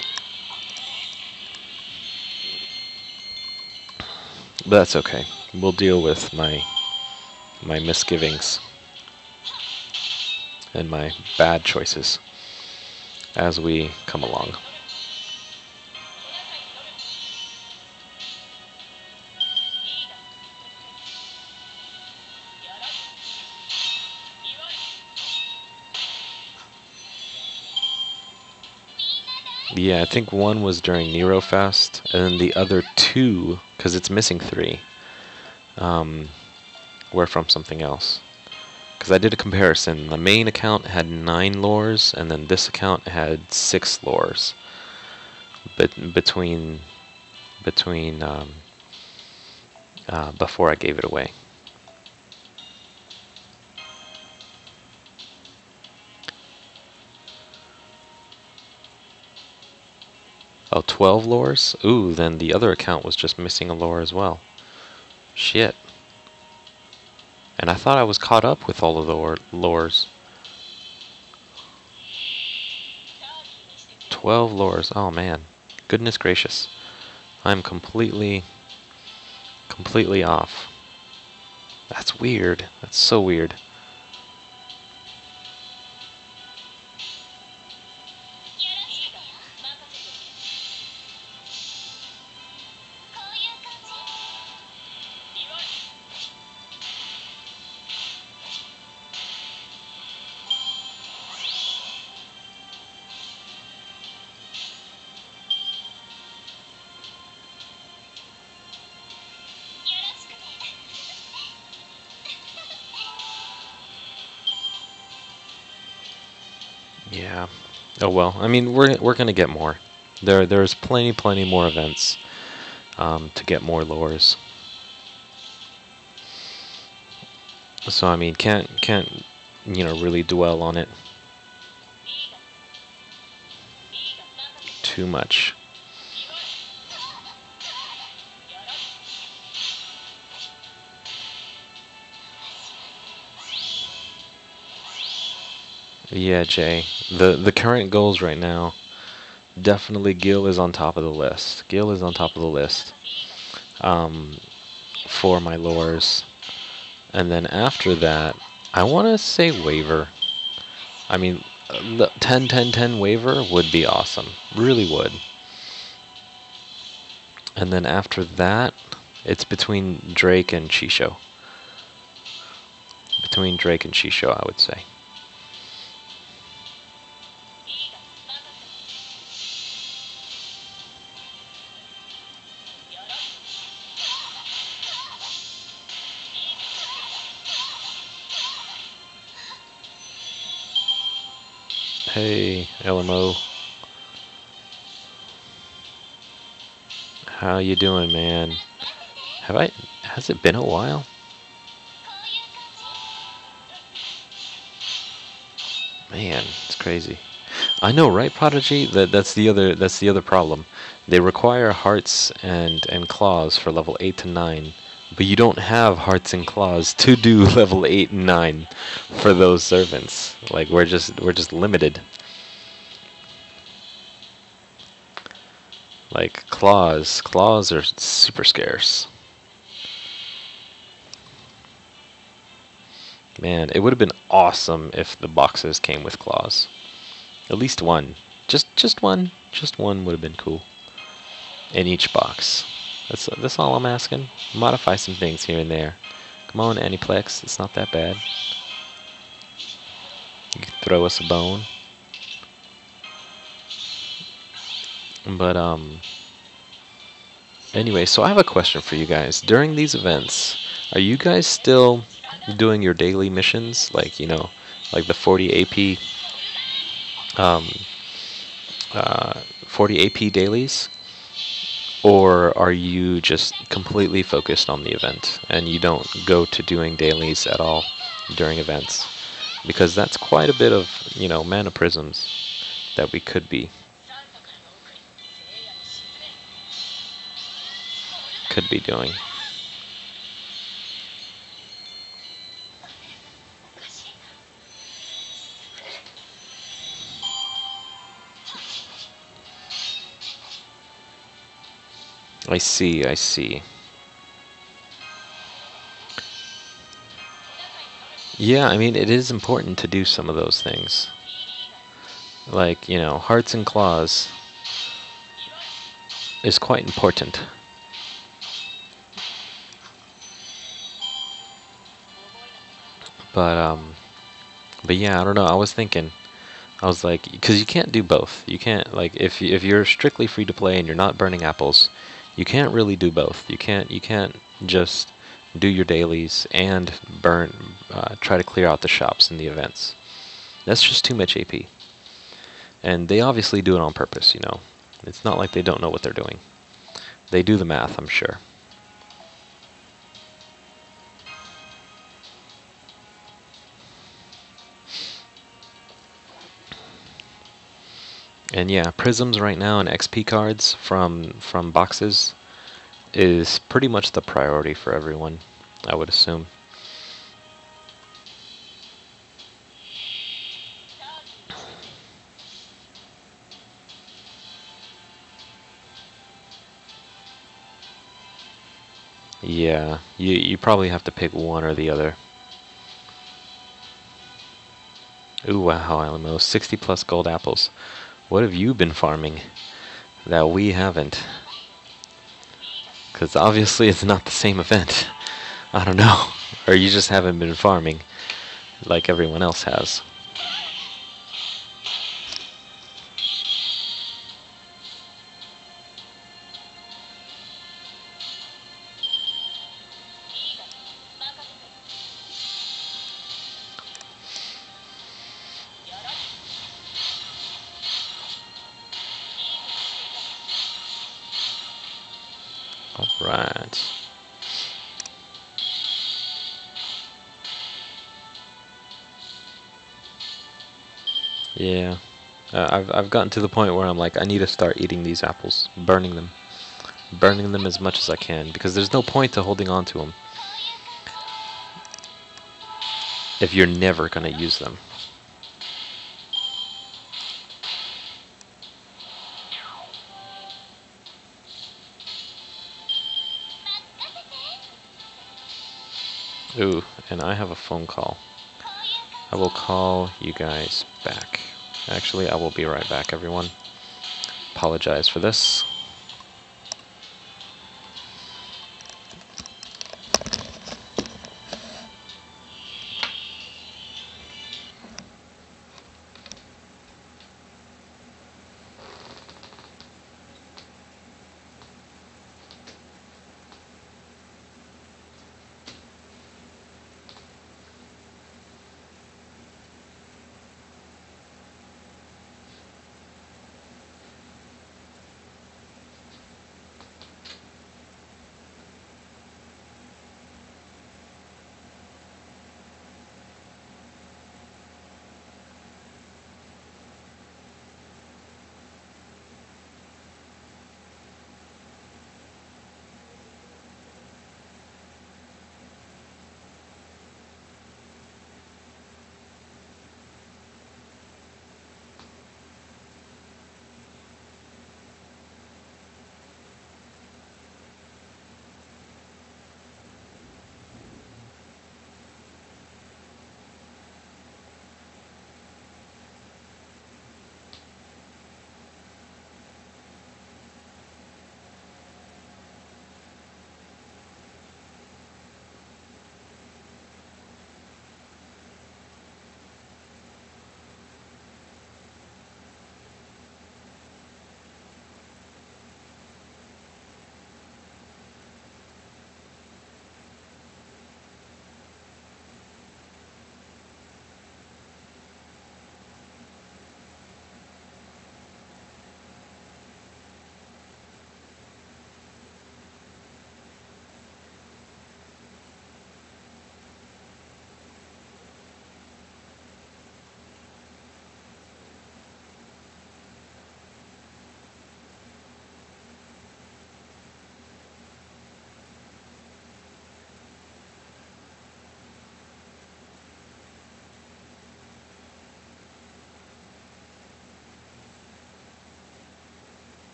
But that's okay. We'll deal with my misgivings and my bad choices as we come along. Yeah, I think one was during Nero Fest, and then the other 2, because it's missing 3, were from something else. Because I did a comparison. The main account had 9 lores, and then this account had 6 lores. Between before I gave it away. Oh, 12 lores? Ooh, then the other account was just missing a lore as well. Shit. And I thought I was caught up with all of the lores. 12 lores. Oh man. Goodness gracious. I'm completely off. That's weird. That's so weird. Yeah. Oh well. I mean, we're gonna get more. There's plenty more events to get more lores. So I mean, can't really dwell on it too much. Yeah, Jay. The current goals right now, definitely Gil is on top of the list. Gil is on top of the list for my lores. And then after that, I want to say Waver. I mean, the 10-10-10 Waver would be awesome. Really would. And then after that, it's between Drake and Chisho. Between Drake and Chisho, I would say. Hey, LMO. How you doing, man? Has it been a while? Man, it's crazy. I know, right, Prodigy? That's the other problem. They require hearts and claws for level 8 to 9, but you don't have hearts and claws to do level 8 and 9 for those servants. Like we're just limited. Like claws are super scarce. Man, it would have been awesome if the boxes came with claws. At least one. Just one would have been cool. In each box. That's all I'm asking. Modify some things here and there. Come on, Aniplex, it's not that bad. You can throw us a bone. But anyway, so I have a question for you guys. During these events, are you guys still doing your daily missions, like like the 40 AP 40 AP dailies? Or are you just completely focused on the event and you don't go to doing dailies at all during events? Because that's quite a bit of, mana prisms that we could be doing. I see. Yeah, I mean, it is important to do some of those things. Like, hearts and claws is quite important. But yeah, I don't know. I was thinking, I was like, because you can't do both. You can't, like, if you're strictly free to play and you're not burning apples, you can't really do both. You can't just do your dailies and try to clear out the shops in the events. That's just too much AP. And they obviously do it on purpose, It's not like they don't know what they're doing. They do the math, I'm sure. And yeah, prisms right now and XP cards from boxes is pretty much the priority for everyone, I would assume. Yeah, you probably have to pick one or the other. Ooh, wow, Alamo, 60 plus gold apples. What have you been farming that we haven't? Because obviously it's not the same event. I don't know. Or you just haven't been farming like everyone else has. Alright. Yeah. I've gotten to the point where I'm like, I need to start eating these apples. Burning them. Burning them as much as I can. Because there's no point to holding on to them if you're never going to use them. Ooh, and I have a phone call. I will call you guys back. Actually, I will be right back, everyone. Apologize for this.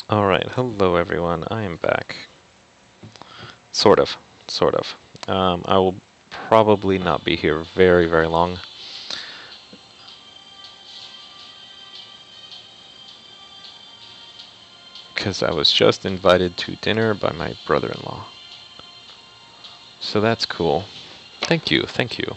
Alright, hello everyone, I am back. Sort of, sort of. I will probably not be here very, very long. Because I was just invited to dinner by my brother-in-law. So that's cool. Thank you, thank you.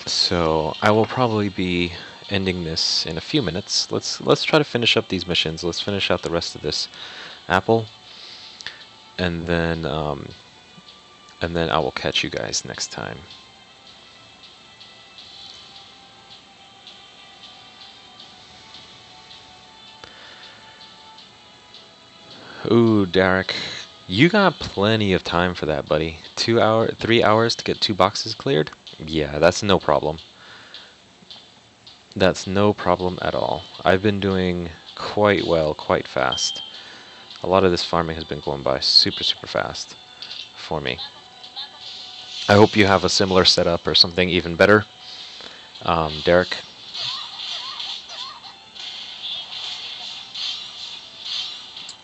So I will probably be ending this in a few minutes. Let's try to finish up these missions. Let's finish out the rest of this apple, and then I will catch you guys next time. Ooh, Derek, you got plenty of time for that, buddy. 3 hours to get 2 boxes cleared? Yeah, that's no problem. That's no problem at all. I've been doing quite well, quite fast. A lot of this farming has been going by super, super fast for me. I hope you have a similar setup or something even better. Derek?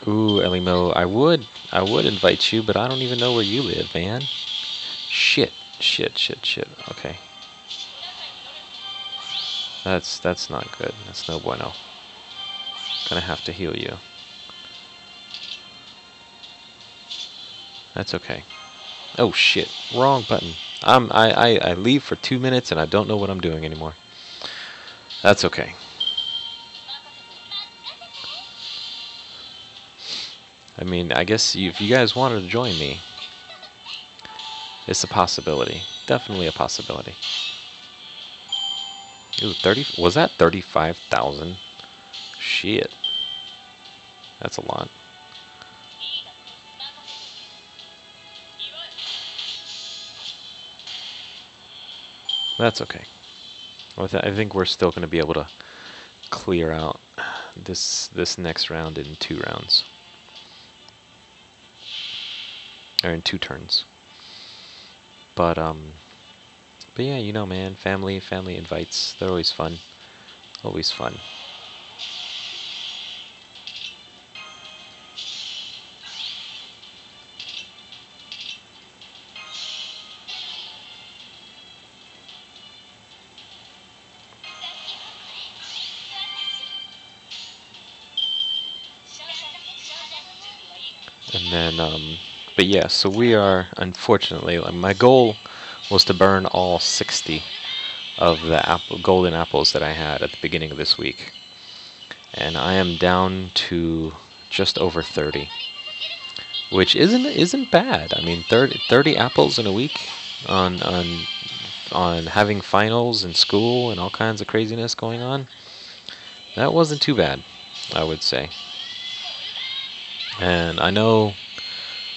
Ooh, Elimo, I would invite you, but I don't even know where you live, man. Shit. Okay. That's not good. That's no bueno. Gonna have to heal you. That's okay. Oh shit. Wrong button. I leave for 2 minutes and I don't know what I'm doing anymore. That's okay. I mean, I guess if you guys wanted to join me, it's a possibility. Definitely a possibility. Ooh, 30, was that 35,000? Shit. That's a lot. That's okay. I think we're still going to be able to clear out this next round in 2 rounds. Or in 2 turns. But yeah, you know, man, family invites, they're always fun. Always fun. And then, but yeah, so we are, unfortunately, my goal was to burn all 60 of the golden apples that I had at the beginning of this week. And I am down to just over 30. Which isn't bad. I mean, 30 apples in a week on having finals and school and all kinds of craziness going on. That wasn't too bad, I would say. And I know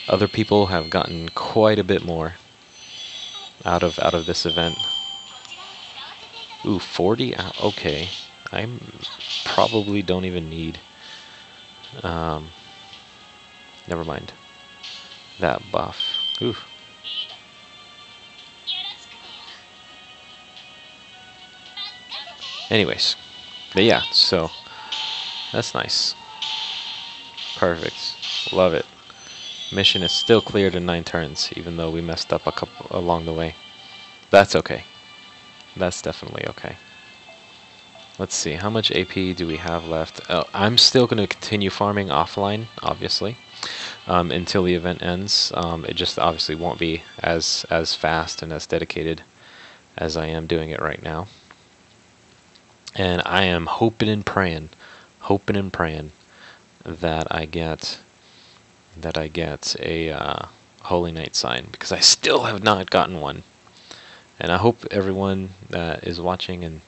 other people have gotten quite a bit more out of this event. Ooh, 40? Okay. I probably don't even need never mind. That buff. Ooh. Anyways. But yeah, so that's nice. Perfect. Love it. Mission is still cleared in 9 turns, even though we messed up a couple along the way. That's okay. That's definitely okay. Let's see, how much AP do we have left? I'm still going to continue farming offline, obviously, until the event ends. It just obviously won't be as fast and as dedicated as I am doing it right now. And I am hoping and praying that I get a Holy Knight sign, because I still have not gotten one. And I hope everyone that is watching and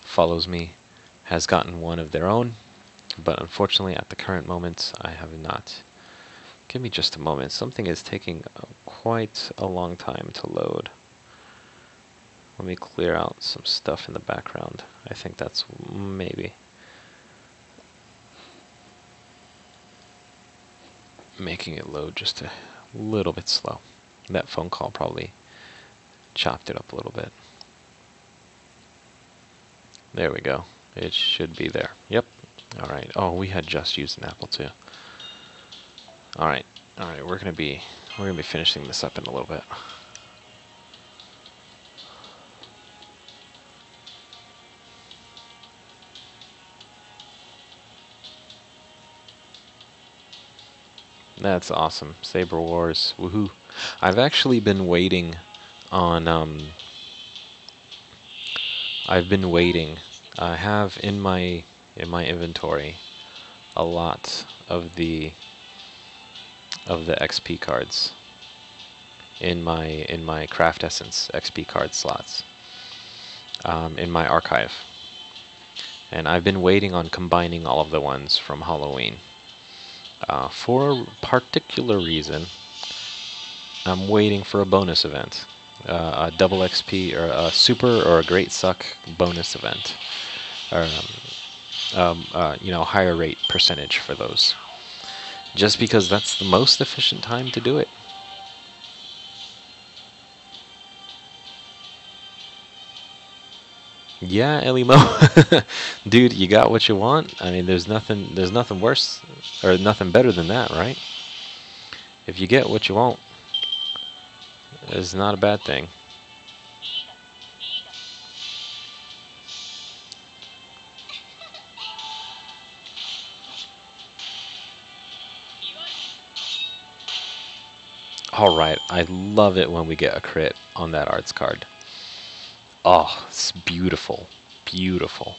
follows me has gotten one of their own, but unfortunately at the current moment I have not. Give me just a moment. Something is taking quite a long time to load. Let me clear out some stuff in the background. I think that's maybe making it load just a little bit slow. That phone call probably chopped it up a little bit. There we go. It should be there. Yep. Alright. Oh, we had just used an apple too. Alright. Alright, we're gonna be finishing this up in a little bit. That's awesome. Saber Wars. Woohoo. I've actually been waiting on I've been waiting. I have in my inventory a lot of the XP cards in my Craft Essence XP card slots in my archive, and I've been waiting on combining all of the ones from Halloween. For a particular reason, I'm waiting for a bonus event, a double XP or a super or a great suck bonus event, or you know, higher rate percentage for those. Just because that's the most efficient time to do it. Yeah, Elimo. Dude, you got what you want. I mean, there's nothing worse or nothing better than that, right? If you get what you want, it's not a bad thing. Alright, I love it when we get a crit on that arts card. Oh, it's beautiful. Beautiful.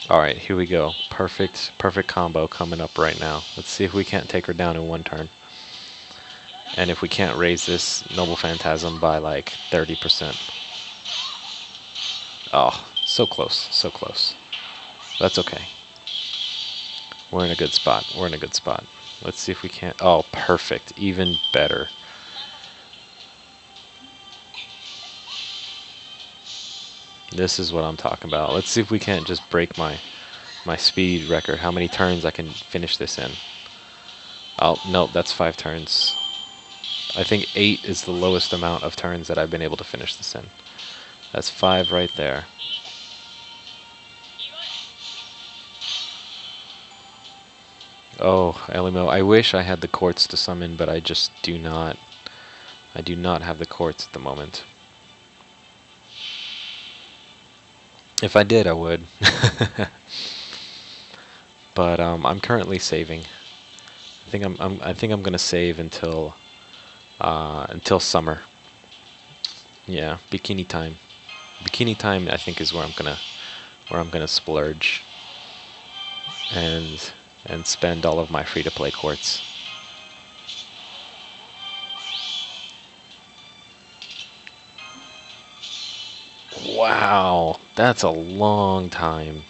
Alright, here we go. Perfect combo coming up right now. Let's see if we can't take her down in one turn. And if we can't raise this Noble Phantasm by like 30%. Oh, so close, so close. That's okay. We're in a good spot. We're in a good spot. Let's see if we can't... Oh, perfect. Even better. This is what I'm talking about. Let's see if we can't just break my speed record. How many turns I can finish this in. Oh, no, that's 5 turns. I think 8 is the lowest amount of turns that I've been able to finish this in. That's 5 right there. Oh, Elimo, I wish I had the quartz to summon, but I just do not. I do not have the quartz at the moment. If I did, I would. But I'm currently saving. I think I'm gonna save until summer. Yeah, bikini time. Bikini time, I think, is where I'm gonna splurge and spend all of my free-to-play quartz. Wow, that's a long time.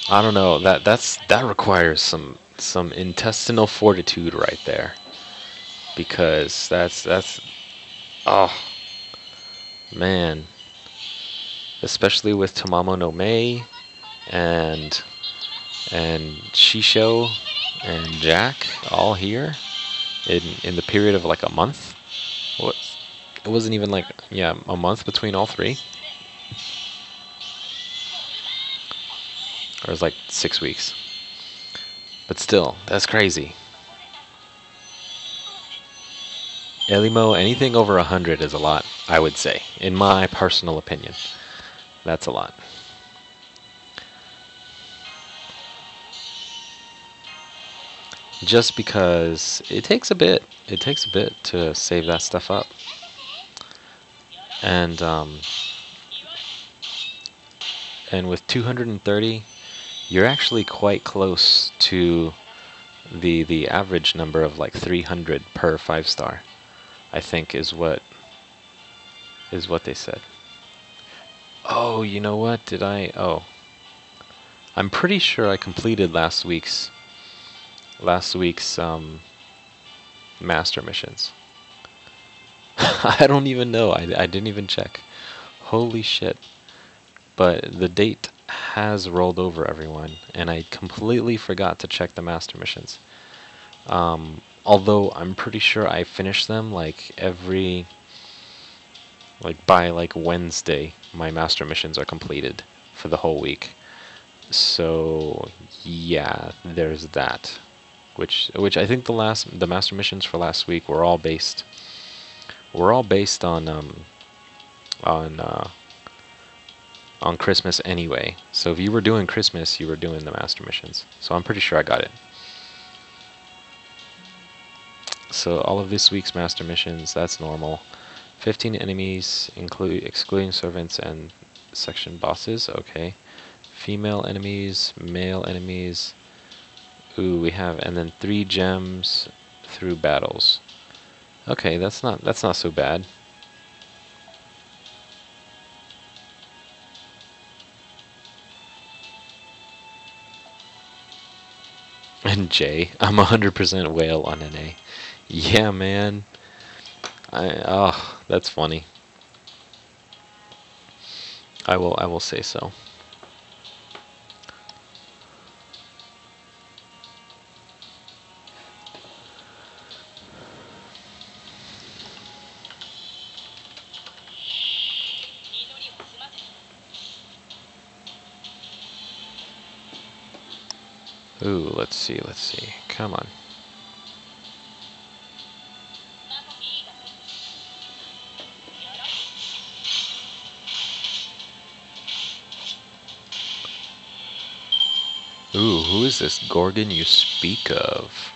I don't know. That requires some intestinal fortitude right there, because that's oh man, especially with Tamamo no Mei and Shisho and Jack all here in the period of like a month. What? It wasn't even like, yeah, a month between all three. Or it was like 6 weeks. But still, that's crazy. Elimo, anything over 100 is a lot, I would say. In my personal opinion. That's a lot. Just because it takes a bit. It takes a bit to save that stuff up. And with 230, you're actually quite close to the average number of like 300 per 5-star, I think is what they said. Oh, you know what? Did I? Oh, I'm pretty sure I completed last week's master missions. I don't even know. I didn't even check. Holy shit. But the date has rolled over everyone, and I completely forgot to check the master missions. Although I'm pretty sure I finished them like by like Wednesday, my master missions are completed for the whole week. So yeah, there's that. Which I think the master missions for last week were all based on on Christmas anyway. So if you were doing Christmas, you were doing the master missions. So I'm pretty sure I got it. So all of this week's master missions, that's normal. 15 enemies, excluding servants and section bosses. Okay. Female enemies, male enemies. Ooh, we have, and then 3 gems through battles. Okay, that's not so bad. And J, I'm 100% whale on NA. Yeah, man. Oh, that's funny. I will say so. Ooh, let's see. Come on. Ooh, who is this Gorgon you speak of?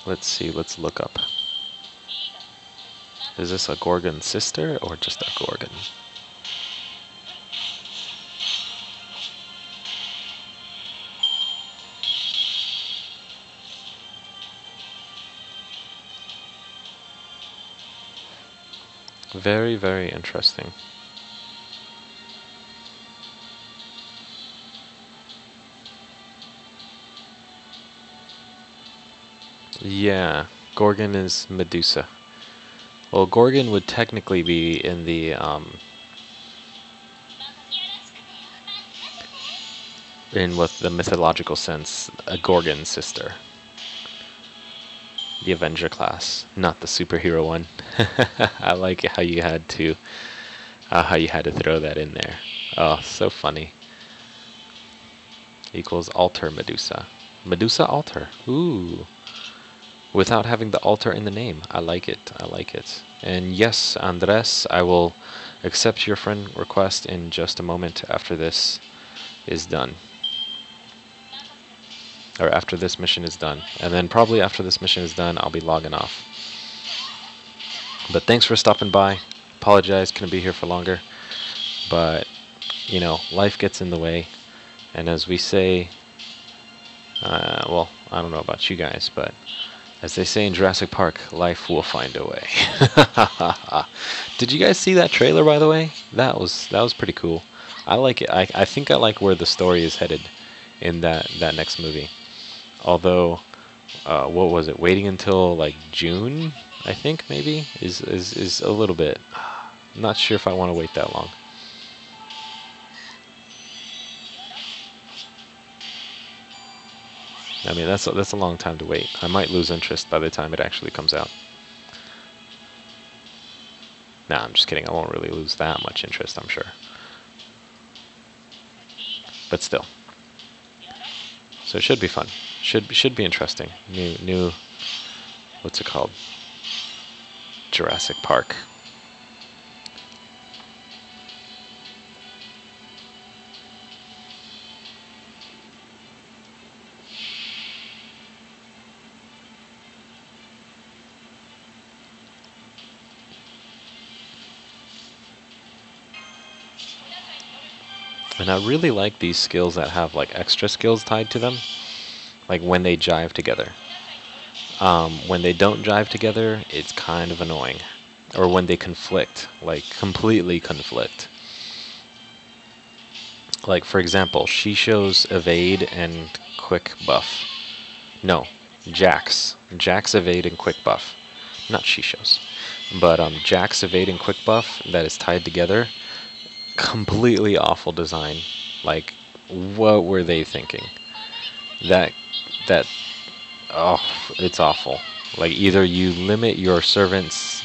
Let's see, let's look up. Is this a Gorgon sister or just a Gorgon? Very, very interesting. Yeah, Gorgon is Medusa. Well, Gorgon would technically be in the in what the mythological sense, a Gorgon sister. The Avenger class, not the superhero one. I like how you had to throw that in there. Oh, so funny. Equals alter Medusa. Medusa alter. Ooh. Without having the alter in the name. I like it. I like it. And yes, Andres, I will accept your friend request in just a moment after this is done. Or after this mission is done. And then probably after this mission is done, I'll be logging off. But thanks for stopping by. Apologize, couldn't be here for longer. But, you know, life gets in the way. And as we say, well, I don't know about you guys, but as they say in Jurassic Park, life will find a way. Did you guys see that trailer, by the way? That was pretty cool. I like it. I think I like where the story is headed in that next movie. Although, what was it? Waiting until like June, I think maybe is a little bit. I'm not sure if I want to wait that long. I mean, that's a long time to wait. I might lose interest by the time it actually comes out. Nah, I'm just kidding. I won't really lose that much interest, I'm sure. But still. So it should be fun. Should be interesting. New what's it called? Jurassic Park. And I really like these skills that have like extra skills tied to them, like when they jive together. When they don't jive together, it's kind of annoying. Or when they conflict, like completely conflict. Like for example, she shows evade and quick buff. No, Jax. Jax evade and quick buff. Not she shows. But Jack's evade and quick buff that is tied together, completely awful design. Like, what were they thinking? That that oh, it's awful. Like, either you limit your servant's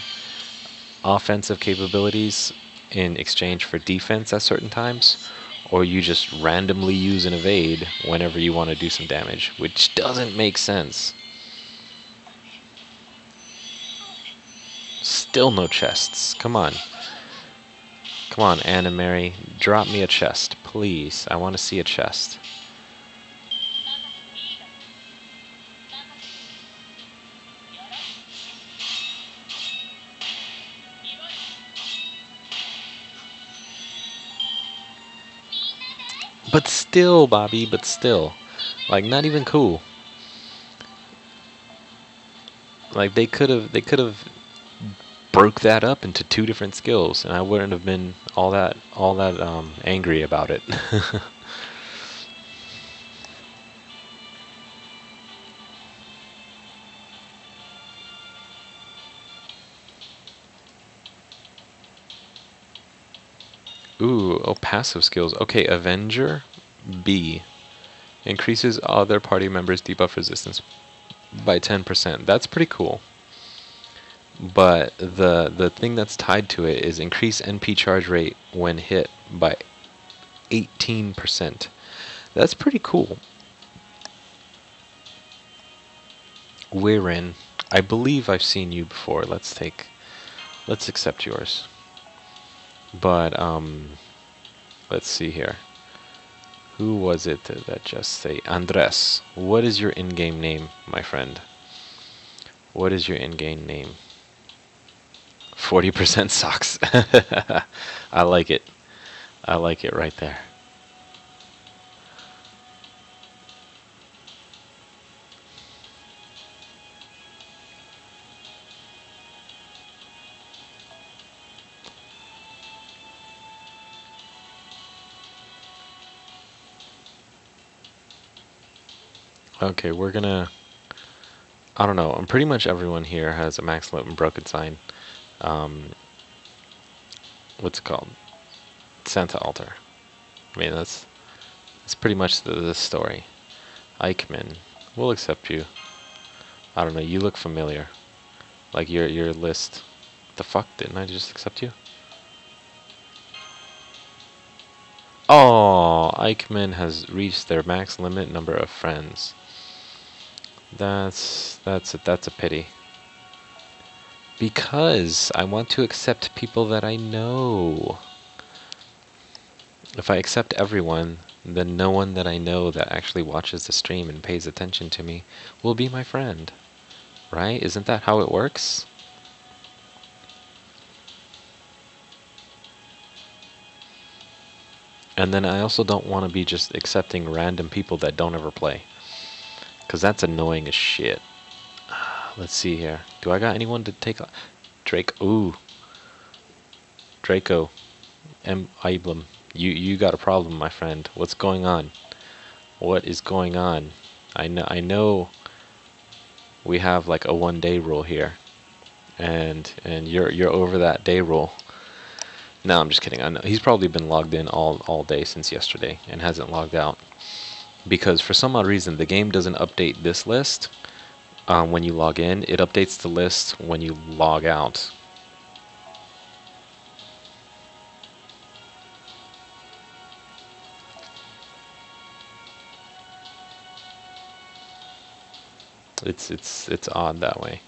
offensive capabilities in exchange for defense at certain times, or you just randomly use an evade whenever you want to do some damage, which doesn't make sense. Still no chests. Come on. Come on, Anna Mary. Drop me a chest, please. I want to see a chest. But still, Bobby, but still. Like, not even cool. Like, they could have broke that up into 2 different skills, and I wouldn't have been all that angry about it. Ooh, oh, passive skills. Okay, Avenger B increases other party members' debuff resistance by 10%. That's pretty cool. But the thing that's tied to it is increase NP charge rate when hit by 18%. That's pretty cool. Weirin, I believe I've seen you before. Let's accept yours. But let's see here. Who was it that just say Andres? What is your in-game name, my friend? What is your in-game name? 40% socks. I like it. I like it right there. Okay, we're gonna... I don't know. Pretty much everyone here has a max limit and broken sign. What's it called? Santa Altar. I mean, that's pretty much the story. Eichmann, we'll accept you. I don't know. You look familiar. Like your list. The fuck? Didn't I just accept you? Oh, Eichmann has reached their max limit number of friends. That's a pity. Because I want to accept people that I know. If I accept everyone, then no one that I know that actually watches the stream and pays attention to me will be my friend. Right? Isn't that how it works? And then I also don't want to be just accepting random people that don't ever play. Because that's annoying as shit. Let's see here. Do I got anyone to take a... Drake... Ooh. Draco. M. Iblem. You got a problem, my friend. What's going on? What is going on? I know we have like a 1-day rule here. And you're over that day rule. No, I'm just kidding. I know he's probably been logged in all day since yesterday and hasn't logged out. Because for some odd reason, the game doesn't update this list when you log in. It updates the list when you log out. It's odd that way.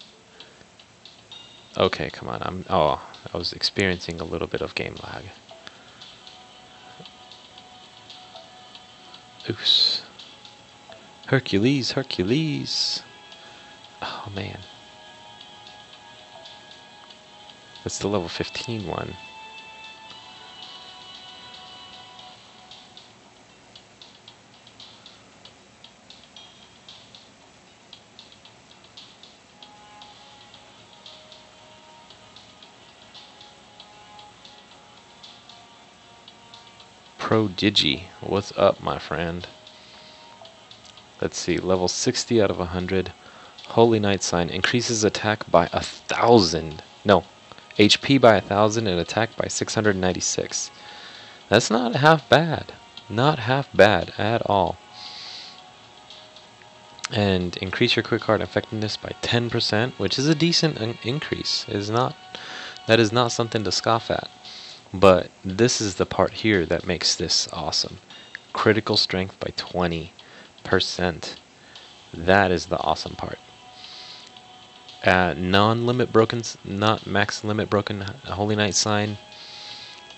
Okay, come on. I was experiencing a little bit of game lag. Oops. Hercules, Hercules. Oh man. That's the level 15 one. Prodigi, what's up, my friend? Let's see, level 60 out of 100. Holy Knight sign increases attack by 1,000. No, HP by 1,000 and attack by 696. That's not half bad. Not half bad at all. And increase your quick card effectiveness by 10%, which is a decent increase. That is not something to scoff at. But this is the part here that makes this awesome. Critical strength by 20%. That is the awesome part. Non-limit broken, not max limit broken Holy Knight sign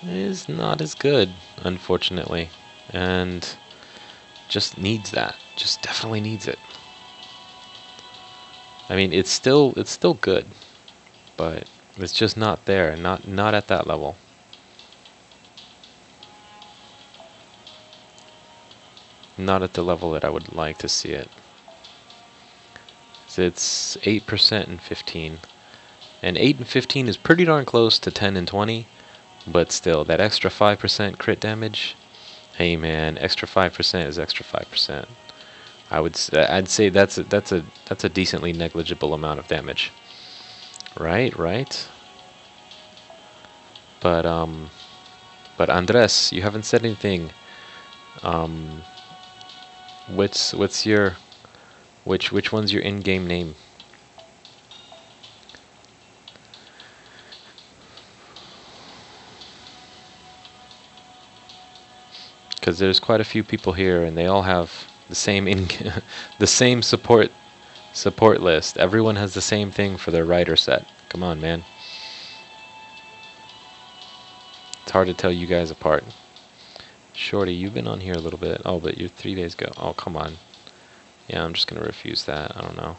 is not as good, unfortunately, and just needs that. Just definitely needs it. I mean, it's still good, but it's just not there. Not at that level. Not at the level that I would like to see it. So it's 8% and 15. And 8 and 15 is pretty darn close to 10 and 20. But still, that extra 5% crit damage, hey man, extra 5% is extra 5%. I'd say that's a decently negligible amount of damage. Right? But Andres, you haven't said anything. Which one's your in-game name? Because there's quite a few people here, and they all have the same the same support list. Everyone has the same thing for their rider set. Come on, man. It's hard to tell you guys apart. Shorty, you've been on here a little bit. Oh, but you're 3 days ago. Oh, come on. Yeah, I'm just gonna refuse that. I don't know.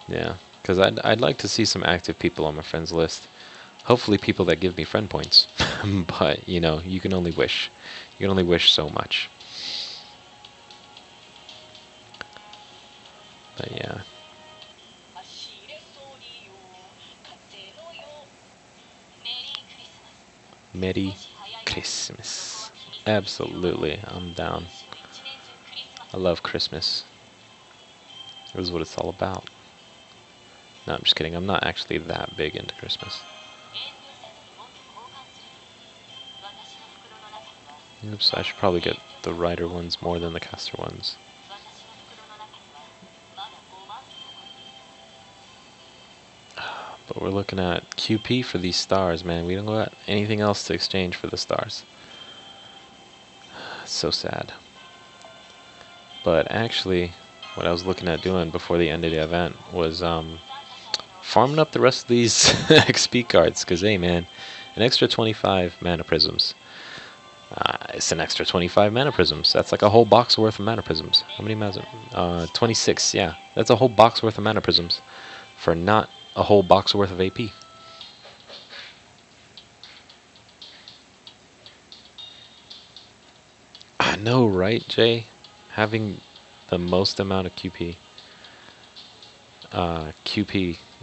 Yeah, because I'd like to see some active people on my friends list. Hopefully people that give me friend points. But, you know, you can only wish. You can only wish so much. But yeah. Merry Christmas. Absolutely, I'm down. I love Christmas. This is what it's all about. No, I'm just kidding. I'm not actually that big into Christmas. Oops, I should probably get the rider ones more than the caster ones. But we're looking at QP for these stars, man. We don't got anything else to exchange for the stars. It's so sad. But actually, what I was looking at doing before the end of the event was farming up the rest of these XP cards. Because, hey, man, an extra 25 mana prisms. It's an extra 25 mana prisms. That's like a whole box worth of mana prisms. How many mana? 26, yeah. That's a whole box worth of mana prisms for not a whole box worth of AP. I know, right, Jay? Having the most amount of QP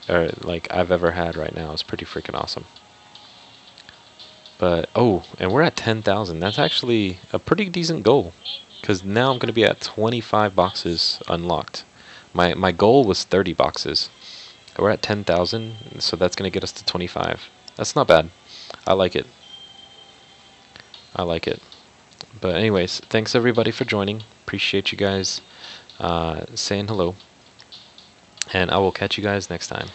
or like I've ever had right now is pretty freaking awesome. But oh, and we're at 10,000. That's actually a pretty decent goal, because now I'm going to be at 25 boxes unlocked. My goal was 30 boxes. We're at 10,000, so that's going to get us to 25. That's not bad. I like it. I like it. But anyways, thanks everybody for joining. Appreciate you guys saying hello. And I will catch you guys next time.